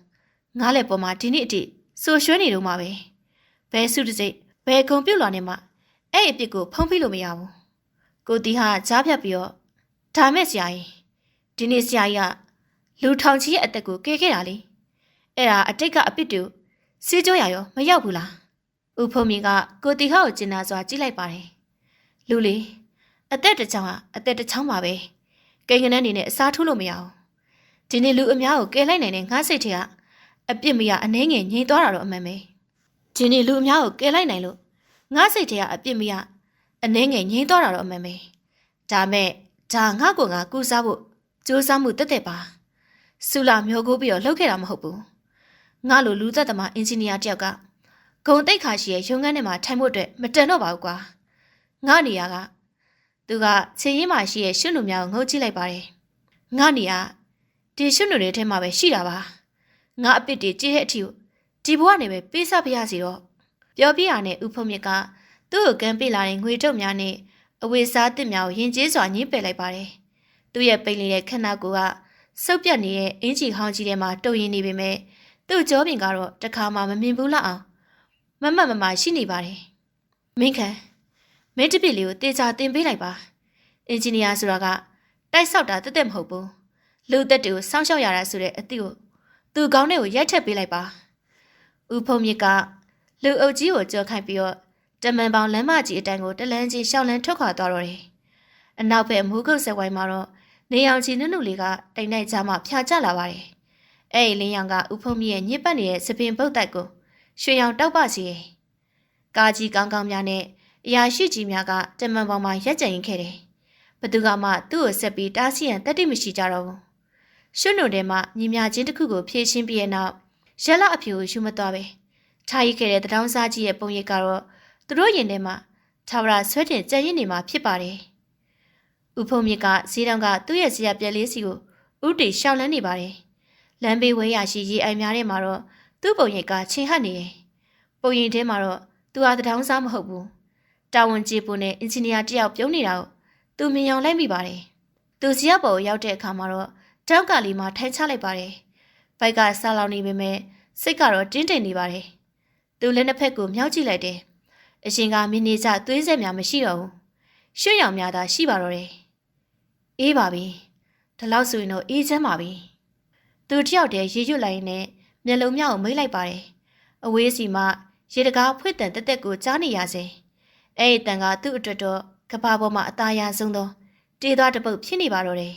းငါ့လက်ပေါ်မှာဒီနေ့အထိဆိုရွှဲနေတော့မှာပဲဘယ်စုတစိတ်ဘယ်ကုံပြုတ်လာနေမှအဲ့အပြစ်ကိုဖုံးဖိလို့မရဘူးကိုတီဟာကြားဖြတ်ပြီးတော့ဒါမဲ့ဆရာကြီးဒီနေ့ဆရာကြီးကလူထောင်ချီရဲ့အသက်ကိုကယ်ခဲ့တာလေ အဲ့ဒါအတိတ်ကအပစ်တူစေးကြောရရောမရောက်ဘူးလားဦးဖုံမြင့်ကကိုတီဟောက်ကိုကျင်နာစွာကြည့်လိုက်ပါတယ်လူလေးအသက်တစ်ချောင်းဟာအသက်တစ်ချောင်းပါပဲကိန်းကနန်းနေနဲ့အစားထိုးလို့မရအောင်ဒီနေ့လူအများကိုကယ်လိုက်နိုင်တဲ့ငါစိတ်ထဲကအပြစ်မရအနှဲငယ်ငြိမ်သွားတာတော့အမှန်ပဲဒီနေ့လူအများကိုကယ်လိုက်နိုင်လို့ငါစိတ်ထဲကအပြစ်မရအနှဲငယ်ငြိမ်သွားတာတော့အမှန်ပဲဒါမဲ့ဒါငါ့ကိုငါကူစားဖို့ကြိုးစားမှုတက်တက်ပါဆူလာမျိုးကိုပြီးတော့လှုပ်ခဲ့တာမဟုတ်ဘူးငါလိုလူသက်သမားအင်ဂျင်နီယာတယောက်ကဂုံတိတ်ခါရှိရဲ့ရုံးခန်းထဲမှာထိုင်ဖို့အတွက်မတန်တော့ပါဘူးကွာငါနေရာကသူကခြေရင်းမှာရှိရဲ့ရှွတ်နုများကိုငုံကြည့်လိုက်ပါတယ်ငါနေရာဒီရှွတ်နုတွေထဲမှာပဲရှိတာပါငါအပစ်တွေကြည့်တဲ့အထိကိုဒီဘဝနဲ့ပဲပေးစားပြရစီတော့ပြောပြရတဲ့ဦးဖုံမြင့်ကသူ့ကိုကမ်းပေးလာတဲ့ငွေတုပ်များနဲ့အဝေစားတစ်များကိုရင်ကျေးစွာညှိပယ်လိုက်ပါတယ်သူ့ရဲ့ပိန်လေးတဲ့ခန္ဓာကိုယ်ကစုပ်ပြတ်နေတဲ့အင်ကြီးဟောင်းကြီးထဲမှာတုပ်ရင်းနေပေမဲ့သူ့ကြောပြင်ကတော့တခါမှမမြင်ဘူးလောက်အောင်မမတ်မရှိနေပါတယ်မင်းခံမင်းတပည့်လေးကိုတေချာတင်ပေးလိုက်ပါအင်ဂျင်နီယာဆိုတာကတိုက်ဆောက်တာတက်တက်မဟုတ်ဘူးလူသက်တွေကိုစောင့်ရှောက်ရတာဆိုတဲ့အသည့်ကိုသူကောင်းတဲ့ကိုရိုက်ထက်ပေးလိုက်ပါဦးဖုံမြင့်ကလူအုပ်ကြီးကိုကြော်ခိုင်းပြီးတော့တမန်ပေါင်းလမ်းမကြီးအတိုင်းကိုတလန်းကြီးရှောင်းလန်းထွက်ခွာသွားတော့တယ်အနောက်ဘက်မူးကုတ်ဆက်ဝိုင်းမှာတော့နေအောင်ကြီးနုနုလေးကတိမ်တိုက်ကြားမှဖြာကျလာပါတယ်အဲ့ဒီလင်းရောင်ကဦးဖုံမြင့်ရဲ့ညစ်ပတ်နေတဲ့စပင်ပုတ်တိုက်ကိုရွှေရောင်တောက်ပစီရဲ့ကားကြီးကောင်းကောင်းများနဲ့အရာရှိကြီးများကတမန်ပေါင်းမှာရက်ကြင်ခဲ့တယ်ဘသူကမှသူ့ကိုဆက်ပြီးတားဆီးရန်တတိမရှိကြတော့ဘူးရွှွနုထဲမှာညီမြချင်းတစ်ခုကိုဖြည့်ရှင်းပြီးတဲ့နောက်ရက်လအဖြူကိုယူမသွားပဲထားရခဲ့တဲ့တထောင်းစားကြီးရဲ့ပုံရိပ်ကတော့သူတို့ရင်ထဲမှာထာဝရဆွဲတင်ကြံ့ရင်နေမှာဖြစ်ပါတယ်ဦးဖုံမြင့်ကဈေးတောင်ကသူ့ရဲ့ဇေယျပြက်လေးစီကိုဥတီရှောင်းလန်းနေပါတယ်လမ်းဘေးဝဲရရှိရေအိုင်များထဲမှာတော့သူ့ပုံရိပ်ကချင်းဟပ်နေတယ်ပုံရိပ်ထဲမှာတော့သူဟာတထောင်းစားမဟုတ်ဘူးတာဝန်ကျေပွန်တဲ့အင်ဂျင်နီယာတယောက်ပြုံးနေတာကိုသူမြင်အောင်လိုက်မိပါတယ်သူဇေယျပေါ်ရောက်တဲ့အခါမှာတော့တောက်ကလေးမှာထိုင်ချလိုက်ပါတယ်ဘိုက်ကဆာလောင်နေပေမဲ့စိတ်ကတော့တင်းတိမ်နေပါတယ်သူလည်းနှစ်ဖက်ကိုမြောက်ကြည့်လိုက်တယ်အရှင်ကမင်းနေကြသွေးဆက်များမရှိတော့ဘူးရွှေ့ရောင်များသာရှိပါတော့တယ်အေးပါပြီဒီလောက်ဆိုရင်တော့အေးချမ်းပါပြီသူတယောက်တည်းရေရွတ်လိုက်နဲ့မျက်လုံးများကိုမိတ်လိုက်ပါတယ်အဝေးစီမှရေတကားဖွင့်တန်တက်တက်ကိုကြားနေရစေအဲ့ဒီတန်ကသူ့အတွက်တော့ကဘာပေါ်မှာအသားရဆုံးသောတေးသွားတစ်ပုတ်ဖြစ်နေပါတော့တယ်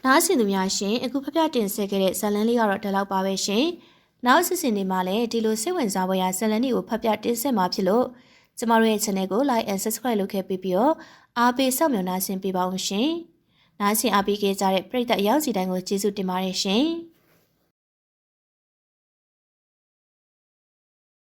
နားဆင်သူများရှင်အခုဖျက်တင်ဆက်ခဲ့တဲ့ဇာလန်းလေးကတော့ဒီလောက်ပါပဲရှင်နောက်စစ်စင်တွေမှာလည်းဒီလိုစိတ်ဝင်စားဖွယ်ရာဇာလန်းတွေကိုဖျက်တင်ဆက်မှာဖြစ်လို့ကျမတို့ရဲ့ channel ကို like and subscribe လုပ်ခဲ့ပြီးတော့အားပေးစောင့်မျှော်နှားဆင်ပေးပါအောင်ရှင်နားဆင်အားပေးခဲ့ကြတဲ့ပရိသတ်အရောက်စီတိုင်းကိုကျေးဇူးတင်ပါတယ်ရှင်